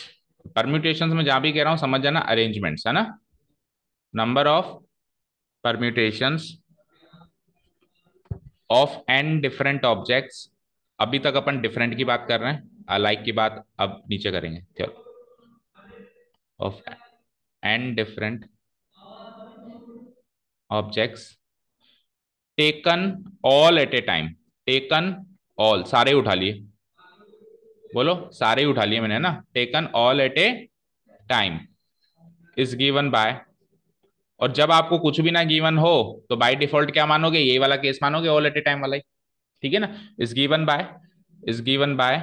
परम्यूटेशंस में जहां भी कह रहा हूं समझ जाना अरेंजमेंट्स, है ना। Number of permutations of n different objects, अभी तक अपन डिफरेंट की बात कर रहे हैं, अलाइक की बात अब नीचे करेंगे, चलो। Of n different objects taken all at a time, taken all सारे उठा लिए, बोलो सारे ही उठा लिए मैंने ना, taken all at a time is given bye, और जब आपको कुछ भी ना गिवन हो तो बाय डिफॉल्ट क्या मानोगे, ये वाला केस मानोगे, ऑल एट ए टाइम वाला ही, ठीक है ना। Is given by, is given by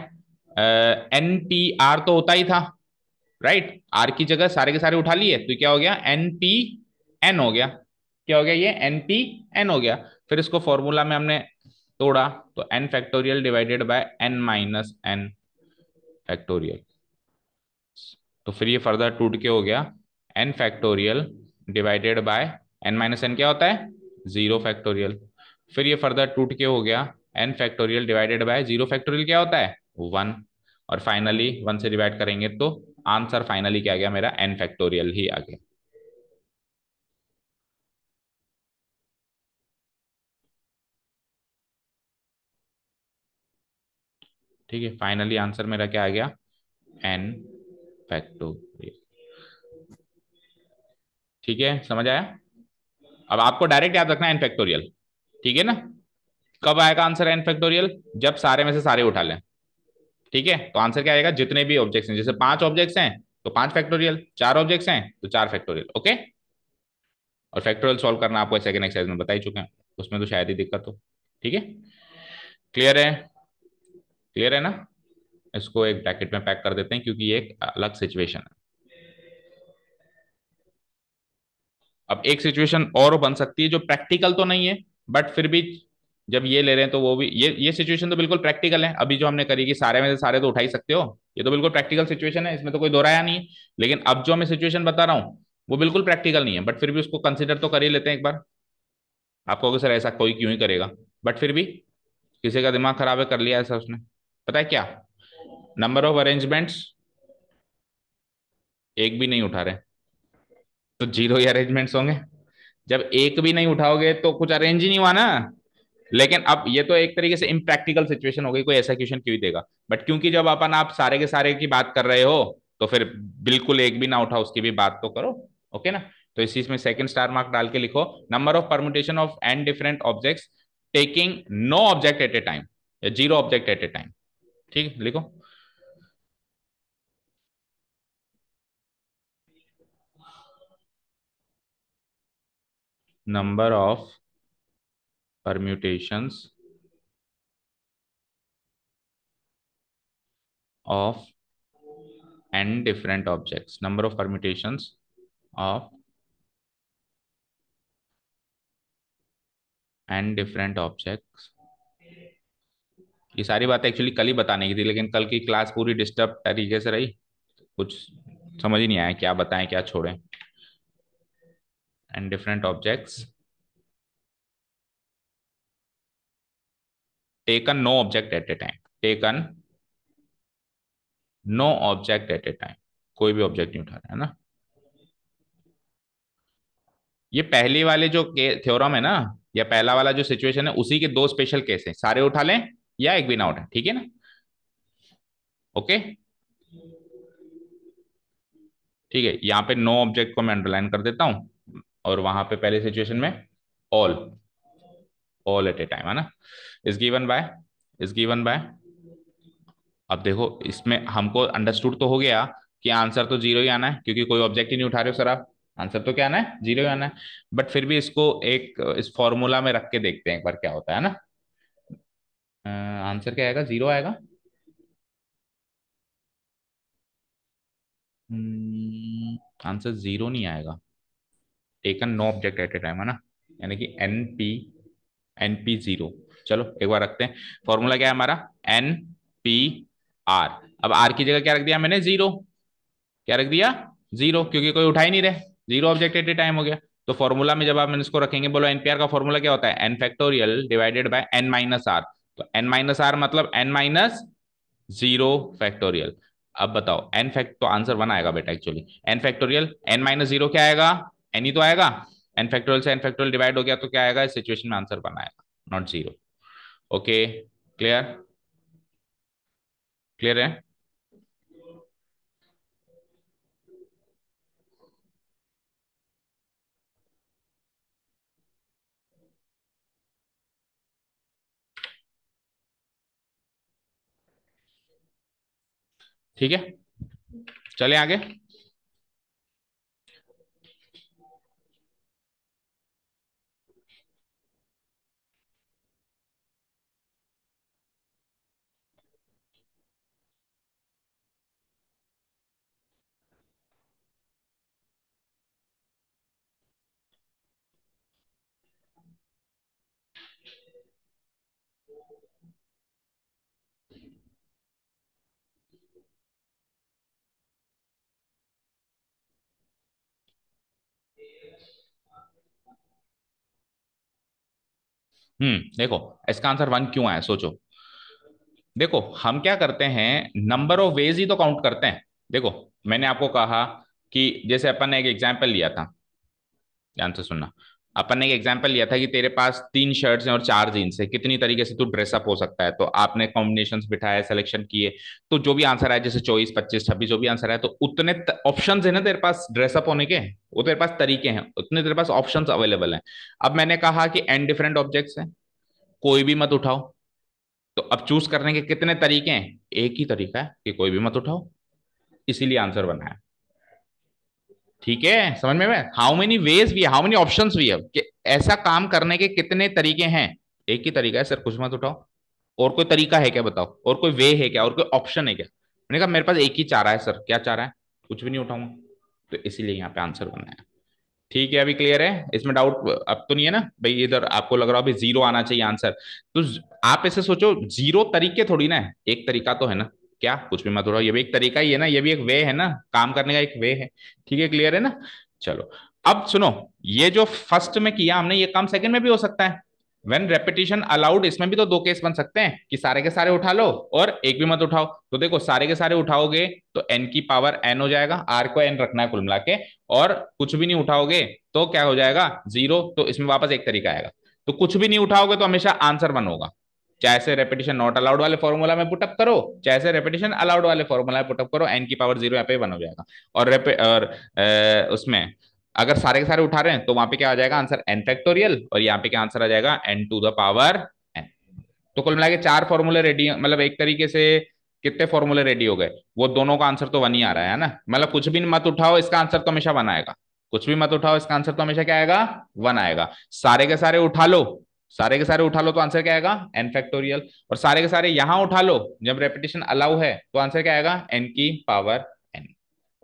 n P r तो होता ही था, राइट, आर की जगह सारे के सारे उठा लिए तो क्या हो गया, एन पी एन हो गया, क्या हो गया ये, एन पी एन हो गया। फिर इसको फॉर्मूला में हमने तोड़ा, तो n factorial divided by N minus n factorial, तो फिर ये फर्दर टूट के हो गया n factorial divided by N minus n क्या होता है, जीरो फैक्टोरियल। फिर ये फर्दर टूट के हो गया n factorial divided by zero factorial क्या होता है, वन। और फाइनली वन से डिवाइड करेंगे तो आंसर फाइनली क्या आ गया मेरा, एन फैक्टोरियल ही आ गया। ठीक है, फाइनली आंसर मेरा क्या आ गया, एन फैक्टोरियल। ठीक है, समझ आया। अब आपको डायरेक्ट याद रखना है एन फैक्टोरियल, ठीक है ना। कब आएगा आंसर एन फैक्टोरियल, जब सारे में से सारे उठा लें, ठीक है। तो आंसर क्या आएगा, जितने भी ऑब्जेक्ट्स हैं, जैसे पांच ऑब्जेक्ट्स हैं तो पांच फैक्टोरियल, चार ऑब्जेक्ट्स हैं तो चार फैक्टोरियल, ओके। और फैक्टोरियल सॉल्व करना आपको सेकंड एक्सरसाइज में बता ही चुके हैं, उसमें तो शायद ही दिक्कत हो, ठीक है। क्लियर है, क्लियर है ना। इसको एक ब्रैकेट में पैक कर देते हैं क्योंकि ये एक अलग सिचुएशन है। अब एक सिचुएशन और बन सकती है जो प्रैक्टिकल तो नहीं है, बट फिर भी जब ये ले रहे हैं तो वो भी, ये सिचुएशन तो बिल्कुल प्रैक्टिकल है, अभी जो हमने करी कि सारे में से सारे तो उठा ही सकते हो, ये तो बिल्कुल प्रैक्टिकल सिचुएशन है, इसमें तो कोई दोहराया नहीं है। लेकिन अब जो मैं सिचुएशन बता रहा हूँ वो बिल्कुल प्रैक्टिकल नहीं है, बट फिर भी उसको कंसिडर तो कर ही लेते हैं एक बार। आप कहोगे सर ऐसा कोई क्यों ही करेगा, बट फिर भी किसी का दिमाग खराब है, कर लिया ऐसा उसने। पता है क्या, नंबर ऑफ अरेंजमेंट्स एक भी नहीं उठा रहे, तो जीरो ही अरेंजमेंट्स होंगे। जब एक भी नहीं उठाओगे तो कुछ अरेंज ही नहीं हुआ ना। लेकिन अब ये तो एक तरीके से इम्प्रैक्टिकल सिचुएशन हो गई, कोई ऐसा क्वेश्चन क्यों ही देगा, बट क्योंकि जब अपन आप सारे के सारे की बात कर रहे हो तो फिर बिल्कुल एक भी ना उठा उसकी भी बात तो करो, ओके ना। तो इस चीज में सेकंड स्टार मार्क डाल के लिखो, number of permutation of n different objects taking no object at a time, या zero object at a time, ठीक है लिखो। Number of permutations of n different objects, number of permutations of n different objects. ये सारी बातें actually कल ही बताने की थी, लेकिन कल की क्लास पूरी डिस्टर्ब तरीके से रही, कुछ समझ ही नहीं आया क्या बताएं क्या छोड़ें। And different objects taken no object at a time, taken no object at a time, कोई भी ऑब्जेक्ट नहीं उठा रहा है ना। ये पहली वाले जो थ्योरम है ना, या पहला वाला जो सिचुएशन है उसी के दो स्पेशल केस हैं, सारे उठा लें या एक भी ना उठा, ठीक है ना। ओके, ठीक है, यहाँ पे नो ऑब्जेक्ट को मैं अंडरलाइन कर देता हूँ, और वहां पे पहले सिचुएशन में all, all at a time, है ना। Is given by, is given bye, अब देखो इसमें हमको अंडरस्टूड तो हो गया कि आंसर तो जीरो ही आना है, क्योंकि कोई ऑब्जेक्ट ही नहीं उठा रहे हो सर आप, आंसर तो क्या आना है, जीरो ही आना है। बट फिर भी इसको एक इस फॉर्मूला में रख के देखते हैं एक बार क्या होता है ना। आंसर क्या आएगा, जीरो आएगा। आंसर जीरो नहीं आएगा, taken no object at a time, है ना, यानी कि एन पी जीरो। चलो एक बार रखते हैं। फॉर्मूला क्या है हमारा, NPR। अब आर की जगह क्या रख दिया मैंने, जीरो। क्या रख दिया, जीरो, क्योंकि कोई उठा ही नहीं रहे, zero object at a time हो गया। तो फॉर्मूला में जब आप इसको रखेंगे, बोलो एनपीआर का फॉर्मूला क्या होता है, n डिवाइडेड बाय n-r। तो n-r मतलब n-0 फैक्टोरियल। अब बताओ एन फैक्ट, तो आंसर वन आएगा बेटा एक्चुअली। n n-0 क्या आएगा, एन ही तो आएगा। एन फैक्टोरियल से एन फैक्टोरियल डिवाइड हो गया तो क्या आएगा, इस सिचुएशन में आंसर वन आएगा, not zero. Okay, clear, clear है। ठीक है, चले आगे। देखो, इसका आंसर वन क्यों आया, सोचो। देखो हम क्या करते हैं, नंबर ऑफ वेज ही तो काउंट करते हैं। देखो मैंने आपको कहा कि जैसे अपन ने एक एग्जाम्पल लिया था, ध्यान से सुनना। अपन ने एक एग्जाम्पल लिया था कि तेरे पास 3 शर्ट्स हैं और 4 जीन्स है, कितनी तरीके से तू ड्रेसअप हो सकता है, तो आपने कॉम्बिनेशंस बिठाए, सिलेक्शन किए, तो जो भी आंसर आए, जैसे 24, 25, 26, जो भी आंसर आए, तो उतने ऑप्शंस है ना तेरे पास ड्रेसअप होने के, वो तेरे पास तरीके हैं, उतने तेरे पास ऑप्शंस अवेलेबल हैं। अब मैंने कहा कि एन डिफरेंट ऑब्जेक्ट्स हैं, कोई भी मत उठाओ। तो अब चूज करने के कितने तरीके हैं, एक ही तरीका है कि कोई भी मत उठाओ, इसीलिए आंसर बनाया। ठीक है, समझ में, हाउ मेनी वेज भी, हाउ मेनी ऑप्शंस भी है, कि ऐसा काम करने के कितने तरीके हैं, एक ही तरीका है सर, कुछ मत उठाओ। और कोई तरीका है क्या बताओ, और कोई वे है क्या, और कोई ऑप्शन है क्या। मैंने कहा मेरे पास एक ही चारा है सर, क्या चारा है, कुछ भी नहीं उठाऊंगा। तो इसीलिए यहाँ पे आंसर बनाया। ठीक है, अभी क्लियर है, इसमें डाउट अब तो नहीं है ना भाई, इधर आपको लग रहा हो अभी जीरो आना चाहिए आंसर। तो आप ऐसे सोचो, जीरो तरीके थोड़ी ना है, एक तरीका तो है ना, क्या कुछ भी मत उठाओ, ये भी एक तरीका ही है ना, ये भी एक वे है ना, काम करने का एक वे है। ठीक है, क्लियर है ना। चलो, अब सुनो, ये जो फर्स्ट में किया हमने, ये काम सेकंड में भी हो सकता है। व्हेन रेपिटेशन अलाउड, इसमें भी तो दो केस बन सकते हैं कि सारे के सारे उठा लो और एक भी मत उठाओ। तो देखो सारे के सारे उठाओगे तो एन की पावर एन हो जाएगा, आर को एन रखना है कुल मिला के, और कुछ भी नहीं उठाओगे तो क्या हो जाएगा, जीरो। तो इसमें वापस एक तरीका आएगा, तो कुछ भी नहीं उठाओगे तो हमेशा आंसर वन होगा। चाहे से रेपिटेशन नॉट अलाउड वाले फॉर्मूला में पुटअप करो, चाहे से रेपिटेशन अलाउड वाले फॉर्मूला में पुटअप करो, एन की पावर जीरो यहाँ पे वन हो जाएगा। और उसमें अगर सारे के सारे उठा रहे हैं तो वहां पे क्या आ जाएगा आंसर, एन फैक्टोरियल, और यहाँ पे क्या आंसर आ जाएगा, n to the power n. तो कुल मिला के 4 फॉर्मूले रेडी, मतलब एक तरीके से कितने फॉर्मूले रेडी हो गए, वो दोनों का आंसर तो वन ही आ रहा है ना, मतलब कुछ भी मत उठाओ इसका आंसर तो हमेशा वन आएगा। कुछ भी मत उठाओ इसका आंसर तो हमेशा क्या आएगा, वन आएगा। सारे के सारे उठा लो, सारे के सारे उठा लो तो आंसर क्या आएगा, एन फैक्टोरियल। और सारे के सारे यहां उठा लो, जब रेपिटेशन अलाउ है तो आंसर क्या आएगा, एन की पावर एन।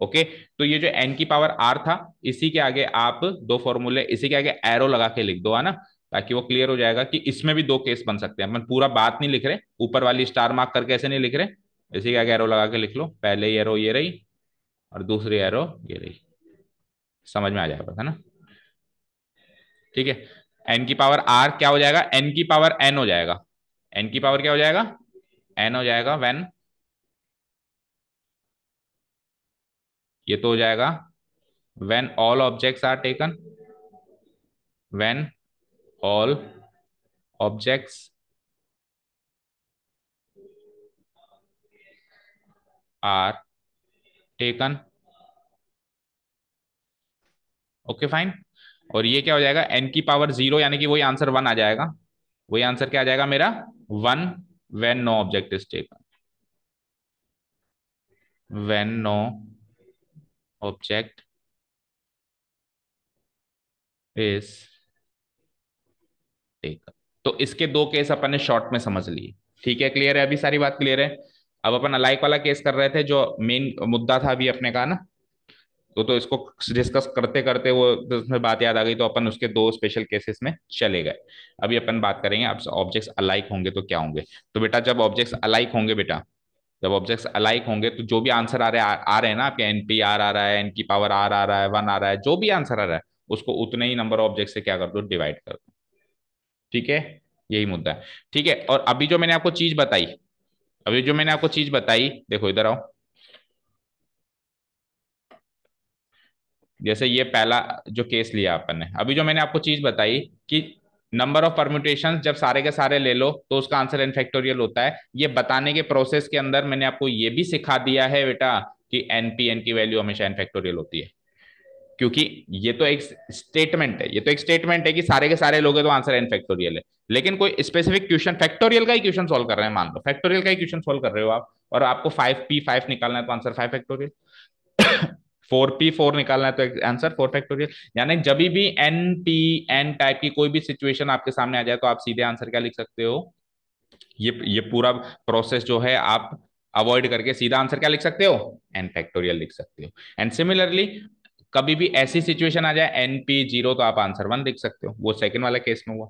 ओके, तो ये जो एन की पावर आर था, इसी के आगे आप दो फॉर्मूले, इसी के आगे एरो लगा के लिख दो, है ना, ताकि वो क्लियर हो जाएगा कि इसमें भी दो केस बन सकते हैं। अपन पूरा बात नहीं लिख रहे, ऊपर वाली स्टार मार्क करके ऐसे नहीं लिख रहे, इसी के आगे एरो लगा के लिख लो, पहले एरो ये रही और दूसरी एरो ये रही, समझ में आ जाएगा, है ना। ठीक है, एन की पावर आर क्या हो जाएगा, एन की पावर एन हो जाएगा, एन की पावर क्या हो जाएगा, एन हो जाएगा, व्हेन, ये तो हो जाएगा when all objects are taken, when all objects are taken. Okay fine. और ये क्या हो जाएगा, एन की पावर जीरो, यानी कि वही आंसर वन आ जाएगा, वही आंसर क्या आ जाएगा मेरा, one, when no object is taken, when no object is taken. तो इसके दो केस अपन ने शॉर्ट में समझ लिए। ठीक है, क्लियर है, अभी सारी बात क्लियर है। अब अपन अलाइक वाला केस कर रहे थे, जो मेन मुद्दा था अभी अपने का ना, तो इसको डिस्कस करते करते वो उसमें बात याद आ गई, तो अपन उसके दो स्पेशल केसेस में चले गए। अभी अपन बात करेंगे अब ऑब्जेक्ट्स अलाइक होंगे तो क्या होंगे। तो बेटा जब ऑब्जेक्ट्स अलाइक होंगे बेटा, जब ऑब्जेक्ट्स अलाइक होंगे तो जो भी आंसर आ रहे हैं ना आपके, एनपी आर आ रहा है, एन की पावर आर आ रहा है, वन आ रहा है, जो भी आंसर आ रहा है उसको उतने ही नंबर ऑब्जेक्ट से क्या कर दो, डिवाइड कर दो। ठीक है, यही मुद्दा है। ठीक है, और अभी जो मैंने आपको चीज बताई, अभी जो मैंने आपको चीज बताई, देखो इधर आओ। जैसे ये पहला जो केस लिया अपन ने, अभी जो मैंने आपको चीज बताई कि नंबर ऑफ परम्यूटेशन जब सारे के सारे ले लो तो उसका आंसर एन फैक्टोरियल होता है, ये बताने के प्रोसेस के अंदर मैंने आपको ये भी सिखा दिया है बेटा कि एनपी एन की वैल्यू हमेशा एन फैक्टोरियल होती है। क्योंकि ये तो एक स्टेटमेंट है, ये तो एक स्टेटमेंट है कि सारे के सारे लोगे तो आंसर एन फैक्टोरियल है। लेकिन कोई स्पेसिफिक क्वेश्चन फैक्टोरियल का ही क्वेश्चन सॉल्व कर रहे हैं, मान लो फैक्टोरियल का ही क्वेश्चन सॉल्व कर रहे हो आप, और आपको 5p5 निकालना है तो आंसर 5 फैक्टोरियल, 4p4 निकालना है तो आंसर 4 फैक्टोरियल। यानी जब भी एन पी एन टाइप की कोई भी सिचुएशन आपके सामने आ जाए तो आप सीधे आंसर क्या लिख सकते हो, ये पूरा प्रोसेस जो है आप अवॉइड करके सीधा आंसर क्या लिख सकते हो, एन फैक्टोरियल लिख सकते हो। एंड सिमिलरली कभी भी ऐसी सिचुएशन आ जाए NP0 तो आप आंसर 1 लिख सकते हो, वो सेकंड वाले केस में हुआ।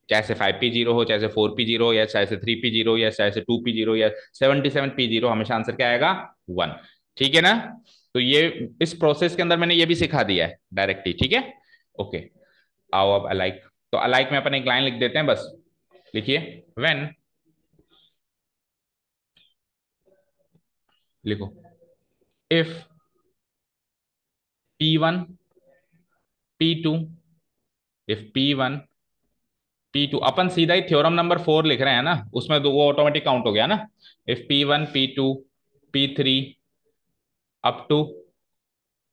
चाहे से 5p0 हो, चाहे से 4p0, या चाहे से 3p0, या चाहे से 2p0, या 77p0, हमेशा आंसर क्या आएगा, 1। ठीक है ना। तो ये इस प्रोसेस के अंदर मैंने ये भी सिखा दिया है डायरेक्टली। ठीक है, ओके। आओ अब अलाइक, तो अलाइक में अपन एक लाइन लिख देते हैं बस। लिखिए, व्हेन, लिखो, if P1 P2, if P1 P2, अपन सीधा ही थ्योरम नंबर 4 लिख रहे हैं ना, उसमें वो ऑटोमेटिक काउंट हो गया ना। If P1 P2 P3 up to,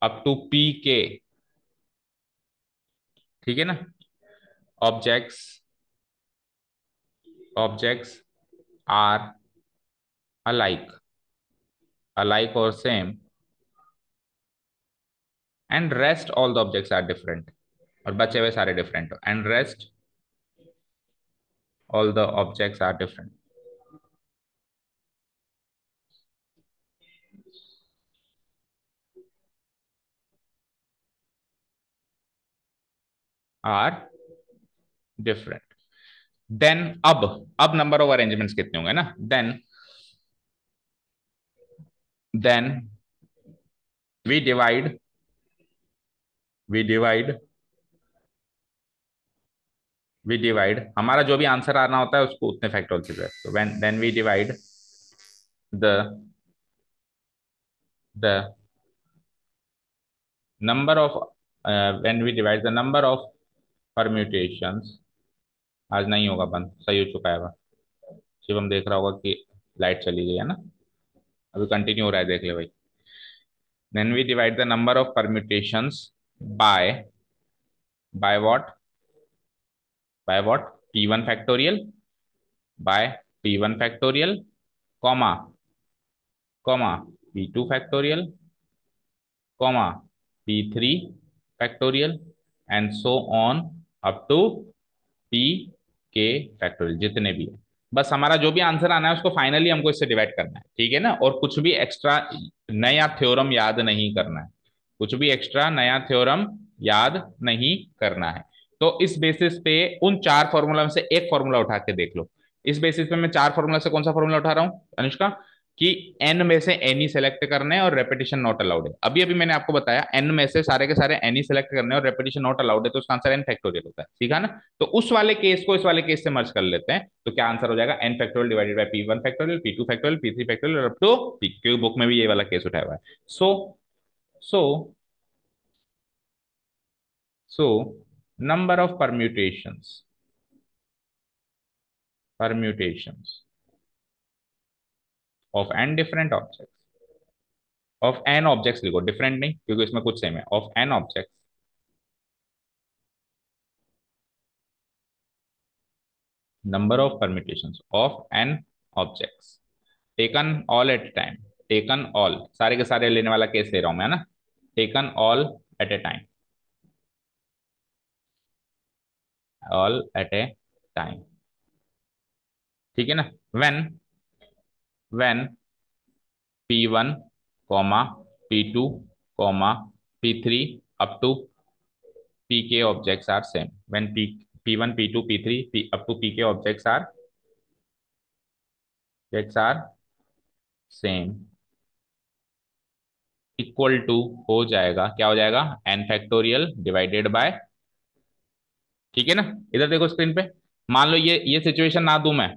up to Pk, ठीक है ना, objects, objects are alike, alike और same, and rest all the objects are different, और बचे हुए सारे different, and rest all the objects are different, are different. Then अब number of arrangements कितने होंगे ना, then we divide, we divide we divide हमारा जो भी आंसर आना होता है उसको उतने फैक्टोरियल से डिवाइड, तो when then we divide the the number of, when we divide the number of permutations, आज नहीं होगा बंद, सही हो चुका है वह। शिवम देख रहा होगा कि लाइट चली गई है ना, अभी कंटिन्यू हो रहा है, देख ले भाई। Then we divide the number of permutations by, by what, by what, P1 factorial, by P1 factorial, comma, comma P2 factorial, comma P3 factorial, and so on up to Pk factorial, जितने भी है। बस हमारा जो भी answer आना है उसको फाइनली हमको इससे डिवाइड करना है, ठीक है ना, और कुछ भी एक्स्ट्रा नया थ्योरम याद नहीं करना है, कुछ भी एक्स्ट्रा नया थ्योरम याद नहीं करना है। तो इस बेसिस पे उन चार फॉर्मूला में से एक फॉर्मूला उठा के देख लो। इस बेसिस पे मैं चार फॉर्मूला से कौन सा फॉर्मूला उठा रहा हूँ अनुष्का, कि एन में से एनी सेलेक्ट करने हैं और रेपिटेशन नॉट अलाउड है। अभी अभी मैंने आपको बताया एन में से सारे के सारे एनी सेलेक्ट करने हैं और रेपिटेशन नॉट अलाउड है, तो उसका आंसर एन फैक्टोरियल होता है, ठीक है ना। तो उस वाले केस को इस वाले केस से मर्ज कर लेते हैं, तो क्या आंसर हो जाएगा, n factorial divided by P1 factorial, P2 factorial, P3 factorial, up to P, क्योंकि बुक में भी ये वाला केस उठाया हुआ है। So so so number of permutations, permutations of n different objects, of n objects लिखो, डिफरेंट नहीं क्योंकि इसमें कुछ सेम है, of n objects, number of permutations of n objects taken all at a time, taken all सारे के सारे लेने वाला केस ले रहा हूं मैं, है ना, taken all at a time, all at a time, ठीक है ना। when when P1 comma P2 comma P3 up to Pk objects are same when P1 P2 P3 up to Pk objects are same equal to हो जाएगा, क्या हो जाएगा, n factorial divided bye, ठीक है ना। इधर देखो स्क्रीन पे, मान लो ये सिचुएशन ना दूं मैं,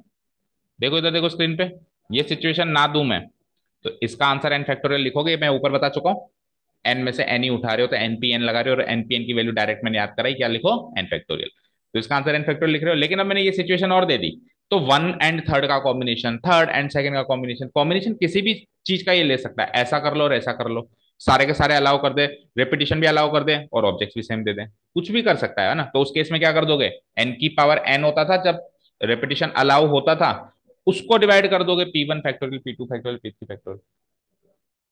देखो इधर देखो स्क्रीन पे, ये सिचुएशन ना दूं मैं, तो इसका आंसर n फैक्टोरियल लिखोगे, मैं ऊपर बता चुका हूं। एन में से एन ही उठा रहे हो तो एनपीएन लगा रहे हो, और एनपीएन की वैल्यू डायरेक्ट मैंने याद कराई, क्या लिखो, एन फैक्टोरियल। तो इसका आंसर एन फैक्टोरियल लिख रहे हो, लेकिन अब मैंने ये सिचुएशन और दे दी, तो वन एंड थर्ड का कॉम्बिनेशन, थर्ड एंड सेकंड का कॉम्बिनेशन, कॉम्बिनेशन किसी भी चीज का ये ले सकता है, ऐसा कर लो और ऐसा कर लो, सारे के सारे अलाउ कर दे, रेपिटेशन भी अलाउ कर दे और ऑब्जेक्ट भी सेम दे दे, कुछ भी कर सकता है ना। तो उस केस में क्या कर दोगे, एन की पावर एन होता था जब रेपिटेशन अलाउ होता था, उसको डिवाइड कर दोगे P1 factorial, P2 factorial, P3 factorial,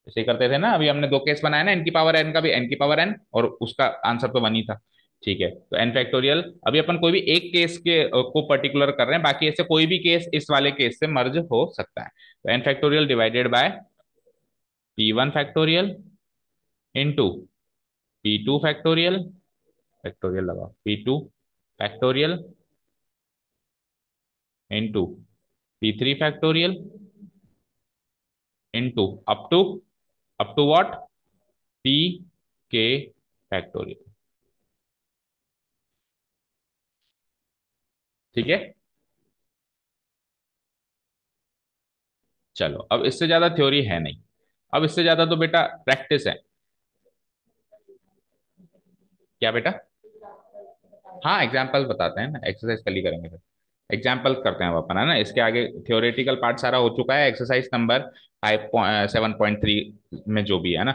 ऐसे ही करते थे ना। अभी हमने दो केस बनाया ना, एन की पावर एन का भी एन की पावर एन, और उसका आंसर तो वन ही था, ठीक है। तो एन फैक्टोरियल, अभी अपन कोई भी एक केस के को पर्टिकुलर कर रहे हैं, बाकी ऐसे कोई भी केस इस वाले केस से मर्ज हो सकता है। तो n factorial divided by P1 factorial into P2 factorial, factorial लगाओ, P2 factorial into P3 factorial into up to what, p k factorial, ठीक है। चलो अब इससे ज्यादा थ्योरी है नहीं, अब इससे ज्यादा तो बेटा प्रैक्टिस है। क्या बेटा, हाँ एग्जाम्पल बताते हैं ना, एक्सरसाइज कल ही करेंगे फिर, एग्जाम्पल करते हैं अब अपन, है ना। इसके आगे थ्योरेटिकल पार्ट सारा हो चुका है, एक्सरसाइज नंबर 7.3 में जो भी है ना।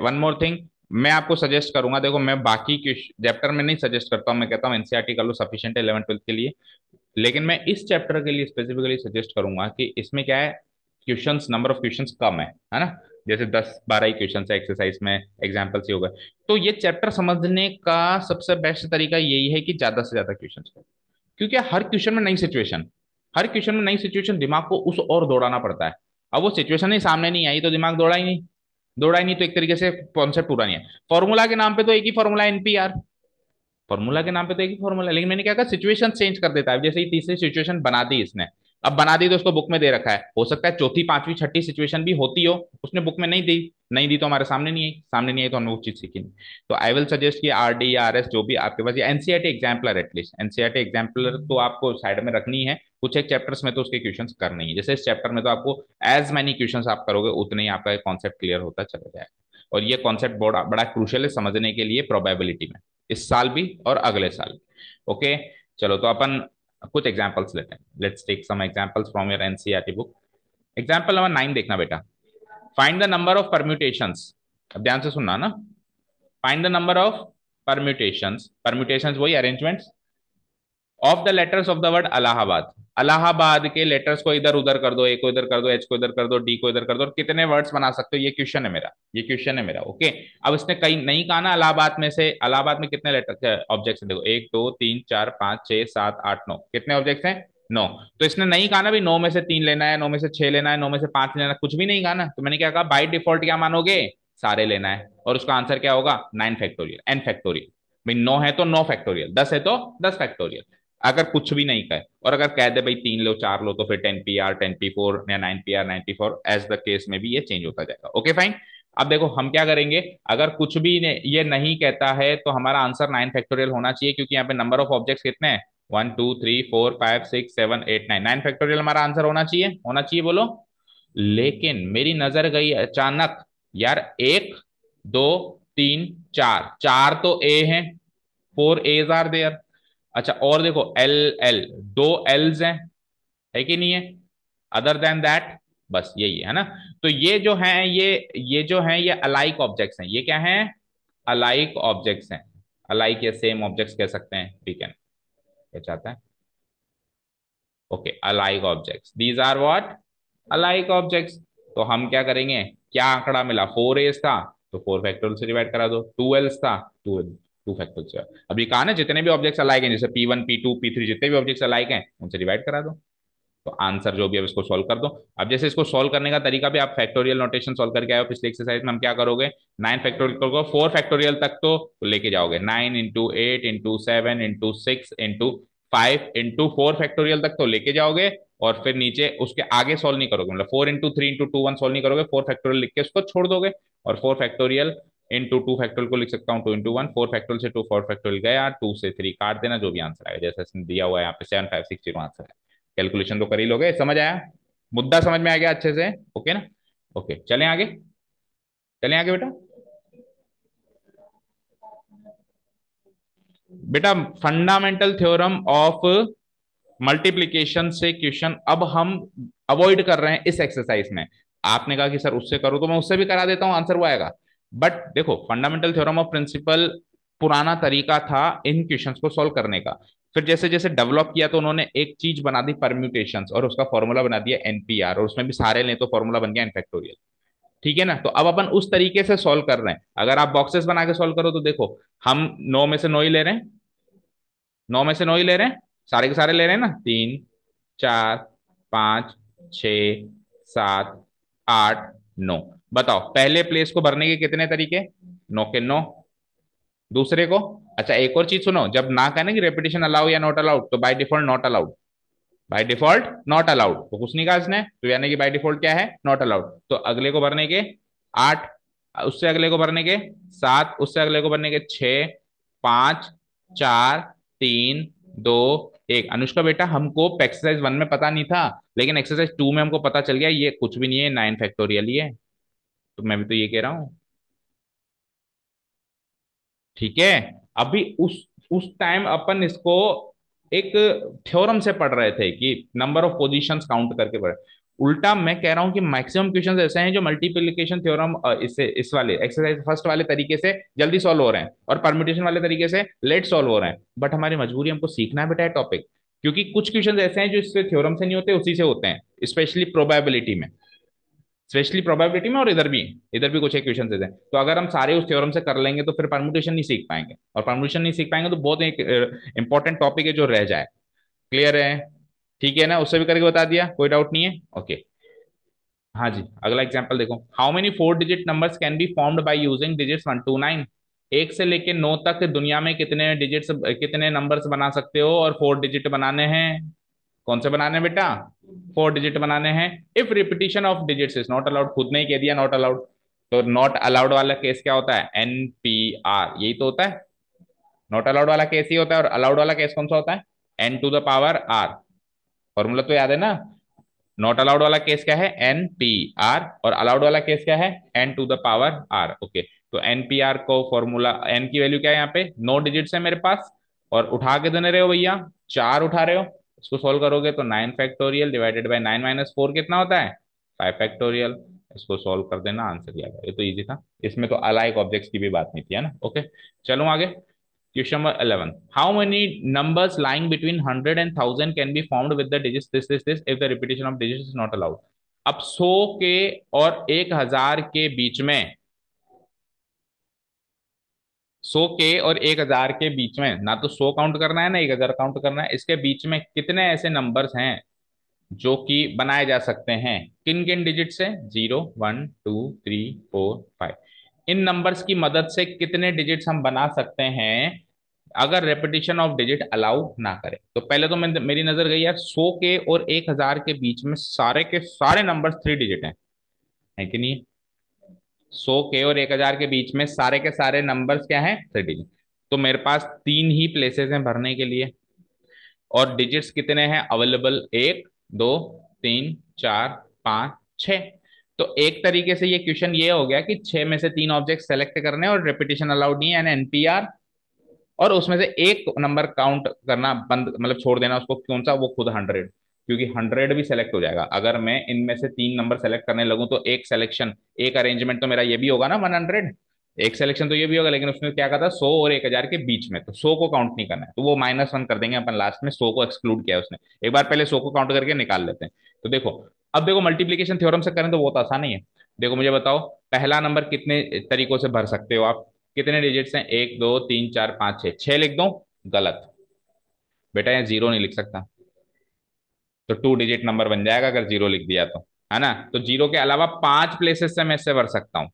वन मोर थिंग, मैं आपको सजेस्ट करूंगा, देखो मैं बाकी चैप्टर में नहीं सजेस्ट करता हूँ, मैं कहता हूँ एनसीईआरटी कर लो, सफिशिएंट है 11th 12th के लिए, लेकिन मैं इस चैप्टर के लिए स्पेसिफिकली सजेस्ट करूंगा कि इसमें क्या है, क्वेश्चंस, नंबर ऑफ क्वेश्चंस कम है ना। जैसे 10 12 ही क्वेश्चन है एक्सरसाइज में, एग्जाम्पल्स ही हो गए। तो ये चैप्टर समझने का सबसे बेस्ट तरीका यही है कि ज्यादा से ज्यादा क्वेश्चंस करो, क्योंकि हर क्वेश्चन में नई सिचुएशन, हर क्वेश्चन में नई सिचुएशन, दिमाग को उस और दौड़ाना पड़ता है। अब वो सिचुएशन ही सामने नहीं आई तो दिमाग दौड़ा ही नहीं, दौड़ा ही नहीं, तो एक तरीके से कॉन्सेप्ट पूरा नहीं है। फॉर्मूला के नाम पे तो एक ही फॉर्मूला एनपीआर, फॉर्मूला के नाम पे तो एक ही फॉर्मूला, लेकिन मैंने क्या कहा, सिचुएशन चेंज कर देता है। जैसे ही तीसरी सिचुएशन बना दी इसने, अब बना दी तो उसको बुक में दे रखा है, हो सकता है चौथी पांचवी छठी सिचुएशन भी होती हो, उसने बुक में नहीं दी, नहीं दी तो हमारे सामने नहीं आई, सामने नहीं आई तो हमने वो चीज सीखी नहीं। तो आई विल सजेस्ट कि आर डी या आर एस जो भी आपके पास, या NCERT exemplar, at least NCERT exemplar तो आपको साइड में रखनी है, कुछ एक चैप्टर्स में तो उसके क्वेश्चन करने ही, जैसे इस चैप्टर में तो आपको एज मैनी क्वेश्चन आप करोगे उतने ही आपका कॉन्सेप्ट क्लियर होता चला जाएगा। और ये कॉन्सेप्ट बड़ा बड़ा क्रूशियल है समझने के लिए प्रोबेबिलिटी में, इस साल भी और अगले साल भी। ओके, चलो तो अपन कुछ एग्जांपल्स लेते हैं, let's take some examples from your NCERT book. Example number 9 देखना बेटा, find the number of permutations, अब ध्यान से सुनना ना, find the number of permutations, permutations वही arrangements, of the letters of the word Allahabad, Allahabad के लेटर्स को इधर उधर कर दो, ए को इधर कर दो, एच को इधर कर दो, डी को इधर कर दो, और कितने वर्ड्स बना सकते हो, ये क्वेश्चन है मेरा, ये क्वेश्चन है मेरा। ओके, अब इसने कहीं नहीं कहा ना इलाहाबाद में से, इलाहाबाद में कितने लेटर ऑब्जेक्ट्स हैं, देखो 1 2 3 4 5 6 7 8 9, कितने ऑब्जेक्ट्स हैं, 9। तो इसने नहीं कहा ना भी 9 में से 3 लेना है, 9 में से 6 लेना है, 9 में से 5 लेना है, कुछ भी नहीं कहा ना। तो मैंने क्या कहा, बाई डिफॉल्ट क्या मानोगे, सारे लेना है, और उसका आंसर क्या होगा, 9 फैक्टोरियल, एन फैक्टोरियल। भाई 9 है तो 9 फैक्टोरियल, 10 है तो 10 फैक्टोरियल। अगर कुछ भी नहीं कहे, और अगर कह दे भाई 3 लो 4 लो, तो फिर 10 PR 10 P4 या 9 PR 9 P4, as the case में भी ये चेंज होता जाएगा। Okay fine. अब देखो हम क्या करेंगे, अगर कुछ भी ये नहीं कहता है तो हमारा आंसर 9 फैक्टोरियल होना चाहिए, क्योंकि यहाँ पे नंबर ऑफ ऑब्जेक्ट्स कितने हैं, 1 2 3 4 5 6 7 8 9, 9 फैक्टोरियल हमारा आंसर होना चाहिए, होना चाहिए बोलो। लेकिन मेरी नजर गई अचानक, यार 1 2 3 4, चार तो ए हैं, 4 A's आर देयर। अच्छा और देखो एल, एल, 2 L's हैं, है कि नहीं है, अदर देन दैट, बस यही है ना। तो ये जो है, ये जो है, ये अलाइक ऑब्जेक्ट्स हैं, ये क्या हैं, अलाइक ऑब्जेक्ट्स हैं, अलाइक या सेम ऑब्जेक्ट्स कह सकते हैं, ठीक है, क्या चाहता है, okay, alike objects, these are what, alike objects. तो हम क्या करेंगे, क्या आंकड़ा मिला, 4 A's था, तो 4 फैक्टोरियल से डिवाइड करा दो, 2 L's था, 2 फैक्टोरियल से। अभी कहा ना जितने भी ऑब्जेक्ट्स अलाइक हैं, जैसे P1 P2 P3 जितने भी ऑब्जेक्ट्स अलाइक हैं उनसे डिवाइड करा दो। तो आंसर जो भी है इसको सॉल्व कर दो। अब जैसे इसको सॉल्व करने का तरीका भी आप फैक्टोरियल नोटेशन सॉल्व करके आए हो पिछले एक्सरसाइज में, हम क्या करोगे, 9 फैक्टोरियल को 4 फैक्टोरियल तक तो लेके जाओगे, 9 into 8 into 7 into 5 into 4 factorial तक तो लेके जाओगे, और फिर नीचे उसके आगे सॉल्व नहीं करोगे, मतलब 4 into 3 into 2 1 सॉल्व नहीं करोगे, 4 फैक्टोरियल लिख के उसको छोड़ दोगे, और 4 फैक्टोरियल इंटू 2 फैक्टोरियल को लिख सकता हूँ 2 into 1, 4 फैक्टोरियल से 4 फैक्टोरियल गया, 2 से 3 काट देना, जो भी आंसर आएगा, जैसा इसने दिया हुआ है यहाँ पे 7560 आंसर है। कैलकुलेशन तो कर ही लोगे, समझ आया, मुद्दा समझ में आ गया अच्छे से, ओके ना। ओके चलें आगे, चलें आगे बेटा। बेटा फंडामेंटल थ्योरम ऑफ मल्टीप्लीकेशन से क्वेश्चन अब हम अवॉइड कर रहे हैं इस एक्सरसाइज में। आपने कहा कि सर उससे करो, तो मैं उससे भी करा देता हूं, आंसर वो आएगा। बट देखो फंडामेंटल थ्योरम ऑफ प्रिंसिपल पुराना तरीका था इन क्वेश्चंस को सॉल्व करने का, फिर जैसे जैसे डेवलप किया तो उन्होंने एक चीज बना दी परम्यूटेशंस, और उसका फॉर्मूला बना दिया एनपीआर, और उसमें भी सारे लें तो फॉर्मूला बन गया एन फैक्टोरियल। ठीक है ना, तो अब अपन उस तरीके से सॉल्व कर रहे हैं। अगर आप बॉक्सेस बना के सॉल्व करो तो देखो, हम 9 में से 9 ही ले रहे हैं, 9 में से 9 ही ले रहे हैं, सारे के सारे ले रहे हैं ना, 3 4 5 6 7 8 9। बताओ पहले प्लेस को भरने के कितने तरीके, 9 के 9। दूसरे को, अच्छा एक और चीज सुनो, जब ना कहना कि रेपिटेशन अलाउ या नॉट अलाउड, तो by default not allowed, by default not allowed, तो कुछ नहीं कहा इसने, तो यानी कि बाय डिफॉल्ट क्या है, नॉट अलाउड। तो अगले को भरने के 8, उससे अगले को भरने के 7, उससे अगले को भरने के 6 5 4 3 2 1। अनुष्का बेटा हमको एक्सरसाइज 1 में पता नहीं था, लेकिन एक्सरसाइज 2 में हमको पता चल गया ये कुछ भी नहीं है, 9 फैक्टोरियल ही है, तो मैं भी तो ये कह रहा हूँ। ठीक है, अभी उस टाइम अपन इसको एक थ्योरम से पढ़ रहे थे कि नंबर ऑफ पोजीशंस काउंट करके पढ़े। उल्टा मैं कह रहा हूं कि मैक्सिमम क्वेश्चंस ऐसे हैं जो मल्टीप्लिकेशन थ्योरम इससे इस वाले एक्सरसाइज फर्स्ट वाले तरीके से जल्दी सॉल्व हो रहे हैं, और परम्यूटेशन वाले तरीके से लेट सॉल्व हो रहे हैं, बट हमारी मजबूरी, हमको सीखना है बेटा टॉपिक, क्योंकि कुछ क्वेश्चंस ऐसे हैं जो इससे थ्योरम से नहीं होते, उसी से होते हैं, स्पेशली प्रोबेबिलिटी में, स्पेशली प्रोबेबिलिटी में, और इधर भी कुछ एक क्वेश्चन देते हैं। तो अगर हम सारे उस थ्योरम से कर लेंगे तो फिर परम्यूटेशन नहीं सीख पाएंगे, और परम्यूटेशन नहीं सीख पाएंगे तो बहुत एक इंपॉर्टेंट टॉपिक है जो रह जाए। क्लियर है, ठीक है ना, उससे भी करके बता दिया, कोई डाउट नहीं है, ओके। हाँ जी, अगला एग्जांपल देखो, how many 4 digit numbers can be formed by using digits 1 to 9। 1 से लेके 9 तक दुनिया में कितने डिजिट्स, कितने नंबर्स बना सकते हो, और 4 डिजिट बनाने हैं, कौन से बनाने हैं बेटा, 4 डिजिट बनाने हैं। If repetition of digits is not allowed, खुद ने ही कह दिया नॉट अलाउड, तो नॉट अलाउड वाला केस क्या होता है, एनपीआर, यही तो होता है। नॉट अलाउड वाला केस ही होता है, और अलाउड वाला केस कौन सा होता है, n⁻r। फॉर्मूला तो याद है ना, नॉट अलाउड वाला केस क्या है, NPR, और अलाउड वाला केस क्या है, n⁻r। ओके, तो NPR को फॉर्मूला, n की वैल्यू क्या है यहाँ पे, 9 डिजिट्स है मेरे पास, और उठा के देने रहे हो भैया, 4 उठा रहे हो, इसको सोल्व करोगे तो 9 फैक्टोरियल डिवाइडेड बाई 9 - 4 कितना होता है, 5 फैक्टोरियल। इसको सोल्व कर देना, आंसर आ गया, ये तो इजी था, इसमें तो अलाइक ऑब्जेक्ट्स की भी बात नहीं थी, है ना। ओके चलो आगे, question number 11, how many numbers lying between 100 and 1000 can be formed with the digits this if the repetition of digits is not allowed। अब 100 के और 1000 के बीच में, 100 के और 1000 के बीच में, ना तो 100 काउंट करना है ना 1000 काउंट करना है, इसके बीच में कितने ऐसे नंबर्स हैं जो कि बनाए जा सकते हैं, किन किन डिजिट से, 0 1 2 3 4 5। इन नंबर्स की मदद से कितने डिजिट्स हम बना सकते हैं अगर रेपिटेशन ऑफ डिजिट अलाउ ना करे। तो पहले तो मेरी नजर गई यार, 100 के और 1000 के बीच में सारे के सारे नंबर्स 3 डिजिट हैं, है कि नहीं। 100 के और 1000 के बीच में सारे के सारे नंबर्स क्या हैं, 3 डिजिट। तो मेरे पास 3 ही प्लेसेस हैं भरने के लिए, और डिजिट्स कितने हैं अवेलेबल, 1 2 3 4 5 6। तो एक तरीके से ये क्वेश्चन ये हो गया कि 6 में से 3 ऑब्जेक्ट सेलेक्ट करने, और रेपिटेशन अलाउड नहीं है यानी एनपीआर, और उसमें से एक नंबर काउंट करना बंद, मतलब छोड़ देना उसको, कौन सा, वो खुद 100, क्योंकि 100 भी सेलेक्ट हो जाएगा अगर मैं इनमें से 3 नंबर सेलेक्ट करने लगूं, तो एक सिलेक्शन, एक अरेंजमेंट तो मेरा ये भी होगा ना 100, एक सिलेक्शन तो ये भी होगा, लेकिन उसने क्या कहा था, 100 और 1000 के बीच में, तो 100 को काउंट नहीं करना है, तो वो -1 कर देंगे अपन लास्ट में, 100 को एक्सक्लूड किया है उसने। एक बार पहले 100 को काउंट करके निकाल लेते हैं। तो देखो, अब देखो मल्टीप्लीकेशन थ्योरम से करें तो बहुत आसान ही है। देखो मुझे बताओ, पहला नंबर कितने तरीकों से भर सकते हो आप, कितने डिजिट्स हैं, 1 2 3 4 5 6, 6 लिख दो, गलत बेटा, यहाँ 0 नहीं लिख सकता, तो 2 डिजिट नंबर बन जाएगा अगर जीरो लिख दिया तो, है ना। तो जीरो के अलावा 5 प्लेसेस से मैं इससे भर सकता हूँ।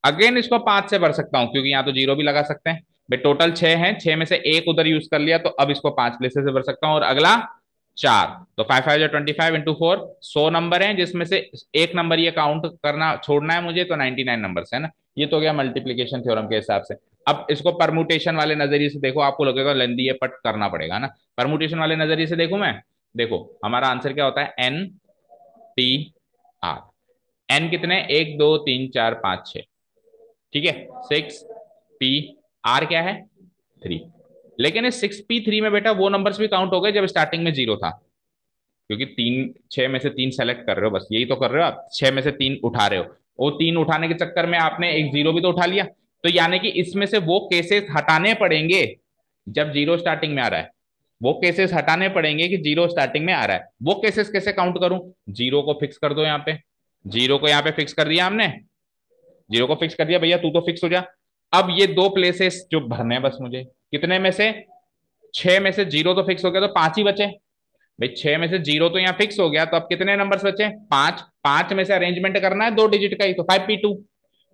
अगेन इसको 5 से भर सकता हूँ क्योंकि यहाँ तो जीरो भी लगा सकते हैं भाई। टोटल 6 है, 6 में से एक उधर यूज कर लिया, तो अब इसको 5 प्लेसेस से भर सकता हूँ। और अगला 4, तो 5 5 25 इंटू 4, 100 नंबर है जिसमें से एक नंबर ये काउंट करना छोड़ना है मुझे, तो 99 नंबर है ना। ये तो गया मल्टीप्लीकेशन थ्योरम के हिसाब से। अब इसको परमुटेशन वाले नजरिए से देखो, आपको लगेगा लेंदी है, पट करना पड़ेगा ना। परमुटेशन वाले नजरिए से देखो मैं, देखो हमारा आंसर क्या होता है, NPR। एन कितने, 1 2 3 4 5 6, ठीक है। 6P, R क्या है, 3। लेकिन इस 6P3 में बेटा वो नंबर्स भी काउंट हो गए जब स्टार्टिंग में जीरो था, क्योंकि 6 में से 3 सेलेक्ट कर रहे हो, बस यही तो कर रहे हो आप, 6 में से 3 उठा रहे हो। वो 3 उठाने के चक्कर में आपने एक जीरो भी तो उठा लिया। तो यानी कि इसमें से वो केसेस हटाने पड़ेंगे जब जीरो स्टार्टिंग में आ रहा है। वो केसेस हटाने पड़ेंगे कि जीरो स्टार्टिंग में आ रहा है। वो केसेस कैसे काउंट करूं, जीरो को फिक्स कर दो यहाँ पे, जीरो को यहाँ पे फिक्स कर दिया हमने, जीरो को फिक्स कर दिया भैया, तू तो फिक्स हो जा। अब ये दो प्लेसेस जो भरने हैं बस मुझे, कितने में से, 6 में से जीरो तो फिक्स हो गया, तो 5 ही बचे भाई। 6 में से जीरो तो यहाँ फिक्स हो गया, तो अब कितने नंबर्स बचे, 5। 5 में से अरेंजमेंट करना है 2 डिजिट का ही, तो 5P2।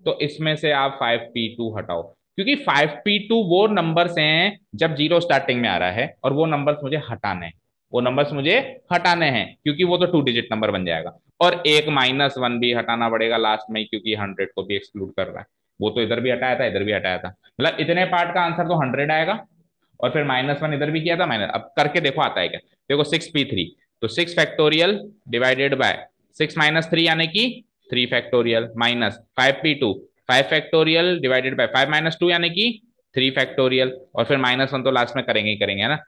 तो इसमें से आप 5P2 हटाओ, क्योंकि 5P2 वो नंबर्स हैं जब जीरो स्टार्टिंग में आ रहा है, और वो नंबर्स मुझे हटाने हैं, वो नंबर्स मुझे हटाने हैं, क्योंकि वो तो 2 डिजिट नंबर बन जाएगा। और एक -1 भी हटाना पड़ेगा लास्ट में, क्योंकि 100 को भी एक्सक्लूड कर रहा है। वो तो इधर भी हटाया था, इधर भी हटाया था, मतलब इतने पार्ट का आंसर तो 100 आएगा। और फिर -1 इधर भी किया था, माइनस, अब करके देखो आता है क्या। देखो 6P3, तो 6 फैक्टोरियल डिवाइडेड बाय 6 - 3 यानी कि 3 factorial, minus 5P2, 5 factorial divided bye 5 - 2 यानी कि 3 फैक्टोरियल, और फिर -1 तो लास्ट में करेंगे ही करेंगे, है ना।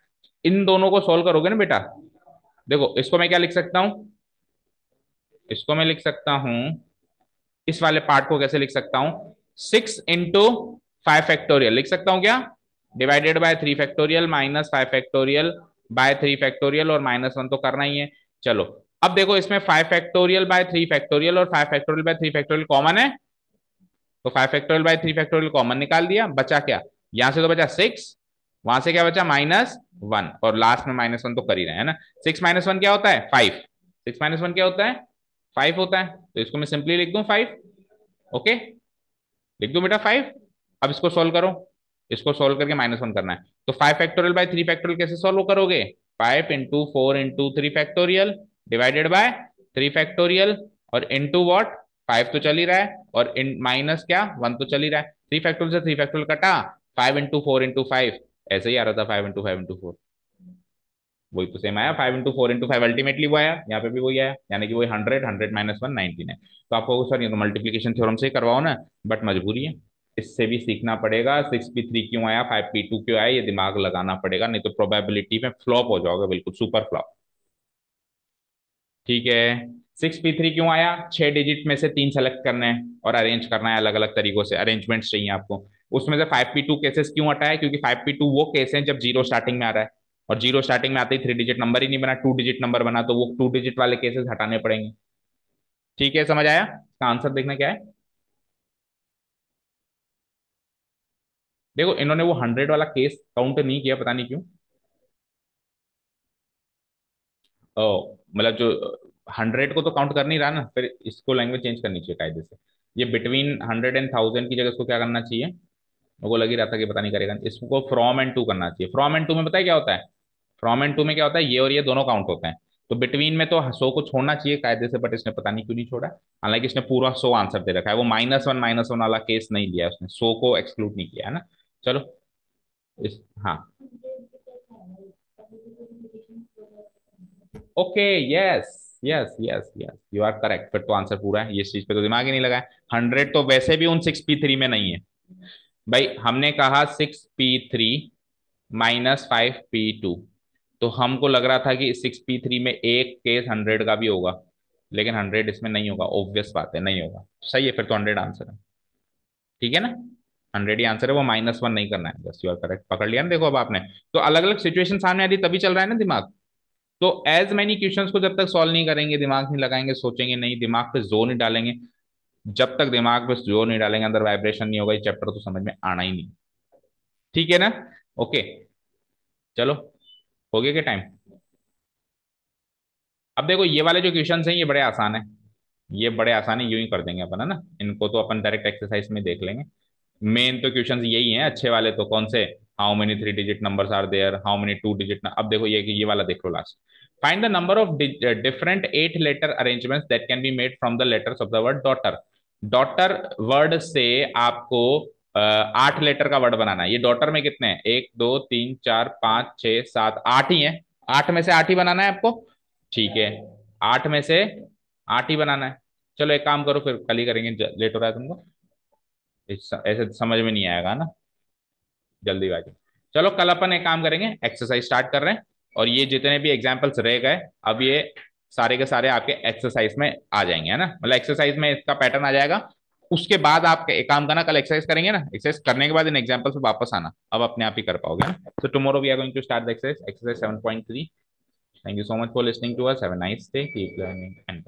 इन दोनों को सॉल्व करोगे ना बेटा, देखो इसको मैं क्या लिख सकता हूँ, इसको मैं लिख सकता हूँ, इस वाले पार्ट को कैसे लिख सकता हूँ, 6 × 5 फैक्टोरियल लिख सकता हूँ क्या, divided by 3 factorial minus 5 factorial by 3 factorial, और -1 तो करना ही है। चलो अब देखो इसमें 5 फैक्टोरियल बाय 3 फैक्टोरियल और 5 फैक्टोरियल बाय 3 फैक्टोरियल कॉमन है, तो 5 फैक्टोरियल बाय 3 फैक्टोरियल कॉमन निकाल दिया, बचा क्या, यहां से तो बचा 6, वहां से क्या बचा -1, और लास्ट में -1 तो कर ही रहे हैं ना। 6 - 1 क्या होता है, 5। 6 - 1 क्या होता है, 5 होता है, तो इसको मैं सिंपली लिख दूं 5। ओके, लिख दो बेटा 5। अब इसको सोल्व करो, इसको सोल्व करके -1 करना है, तो 5 फैक्टोरियल बाय 3 फैक्टोरियल कैसे सोल्व करोगे, 5 × 4 × 3 फैक्टोरियल डिवाइडेड बाय 3 फैक्टोरियल, और इंटू वॉट, 5 तो चल ही रहा है, और इन माइनस क्या, 1 तो चल ही रहा है, 3 फैक्टोरियल से 3 फैक्टोरियल कटा, 5 × 4 × 5 ऐसे ही आ रहा था, 5 × 5 × 4, वही तो सेम आया, 5 × 4 × 5 अल्टीमेटली वो आया, यहाँ पे भी वही आया, यानी कि वही 100 -1 19 है। तो आपको सर ये तो मल्टीप्लीकेशन थ्योरम से ही करवाओ ना, बट मजबूरी है, इससे भी सीखना पड़ेगा। 6P3 क्यों आया, 5P2 क्यों आया, ये दिमाग लगाना पड़ेगा, नहीं तो प्रोबेबिलिटी में फ्लॉप हो जाओगे, बिल्कुल सुपर फ्लॉप। ठीक है, 6P3 क्यों आया, 6 डिजिट में से 3 सेलेक्ट करने हैं और अरेंज करना है, अलग अलग तरीकों से अरेंजमेंट्स चाहिए आपको। उसमें से 5P2 केसेस क्यों हटाया, क्योंकि 5P2 वो केस है जब जीरो स्टार्टिंग में आ रहा है, और जीरो स्टार्टिंग में आते ही 3 डिजिट नंबर ही नहीं बना, 2 डिजिट नंबर बना, तो वो 2 डिजिट वाले केसेस हटाने पड़ेंगे। ठीक है, समझ आया, इसका आंसर देखना क्या है। देखो इन्होंने वो 100 वाला केस काउंट नहीं किया, पता नहीं क्यों। मतलब जो 100 को तो काउंट कर नहीं रहा ना, फिर इसको लैंग्वेज चेंज करनी चाहिए कायदे से। ये बिटवीन 100 एंड 1000 की जगह इसको क्या करना चाहिए, मेरे को लग ही रहा था कि पता नहीं करेगा, इसको फ्रॉम एंड टू करना चाहिए। फ्रॉम एंड टू में पता है क्या होता है, फ्रॉम एंड टू में क्या होता है, ये और ये दोनों काउंट होते हैं, तो बिटवीन में तो 100 को छोड़ना चाहिए कायदे से, बट इसने पता नहीं क्यों नहीं छोड़ा। हालांकि इसने पूरा 100 आंसर दे रखा है, वो -1 वाला केस नहीं लिया उसने, 100 को एक्सक्लूड नहीं किया है ना। चलो इस, हाँ, okay, yes yes yes yes, you are correct, फिर तो आंसर पूरा है, ये चीज पे तो दिमाग ही नहीं लगा है। 100 तो वैसे भी उन 6P3 में नहीं है भाई, हमने कहा 6P3 -5P2, तो हमको लग रहा था कि 6P3 में एक केस 100 का भी होगा, लेकिन 100 इसमें नहीं होगा, ऑब्वियस बात है नहीं होगा, सही है, फिर तो 100 आंसर है। ठीक है ना, 100 ही आंसर है, वो -1 नहीं करना है, बस यू आर करेक्ट, पकड़ लिया ना। देखो अब आपने, तो अलग अलग सिचुएशन सामने आ रही तभी चल रहा है ना दिमाग। तो एज मैनी क्वेश्चंस को जब तक सॉल्व नहीं करेंगे, दिमाग नहीं लगाएंगे, सोचेंगे नहीं, दिमाग पे जोर नहीं डालेंगे, जब तक दिमाग पे जोर नहीं डालेंगे, अंदर वाइब्रेशन नहीं होगा, ये चैप्टर तो समझ में आना ही नहीं। ठीक है ना, ओके, चलो, हो गया क्या टाइम। अब देखो ये वाले जो क्वेश्चन हैं ये बड़े आसान है, ये बड़े आसान है, यूं ही कर देंगे अपन, है ना, इनको तो अपन डायरेक्ट एक्सरसाइज में देख लेंगे। मेन तो क्वेश्चंस यही हैं अच्छे वाले, तो कौन से, how many three digit numbers are there, how many two digit. अब देखो ये वाला देख लो last, find the number of different eight letter arrangements that can be made from the letters of the word daughter. Daughter word से आपको 8 letter का word बनाना है। ये डॉटर में कितने हैं, 1 2 3 4 5 6 7 8 ही है, 8 में से 8 ही बनाना है आपको, ठीक है, 8 में से 8 ही बनाना है। चलो एक काम करो, फिर कल ही करेंगे, लेट हो रहा है तुमको, ऐसे समझ में नहीं आएगा ना, जल्दीबाजी। चलो कल अपन एक काम करेंगे, एक्सरसाइज स्टार्ट कर रहे हैं, और ये जितने भी एग्जाम्पल्स रह गए, अब ये सारे के सारे आपके एक्सरसाइज में आ जाएंगे, है ना, मतलब एक्सरसाइज में इसका पैटर्न आ जाएगा। उसके बाद आप एक काम करना, कल एक्सरसाइज करेंगे ना, एक्सरसाइज करने के बाद इन एग्जाम्पल्स पे वापस आना, अब अपने आप ही कर पाओगे ना। So tomorrow we are going to start the exercise, exercise 7.3। Thank you so much for listening to us, have a nice day, keep learning and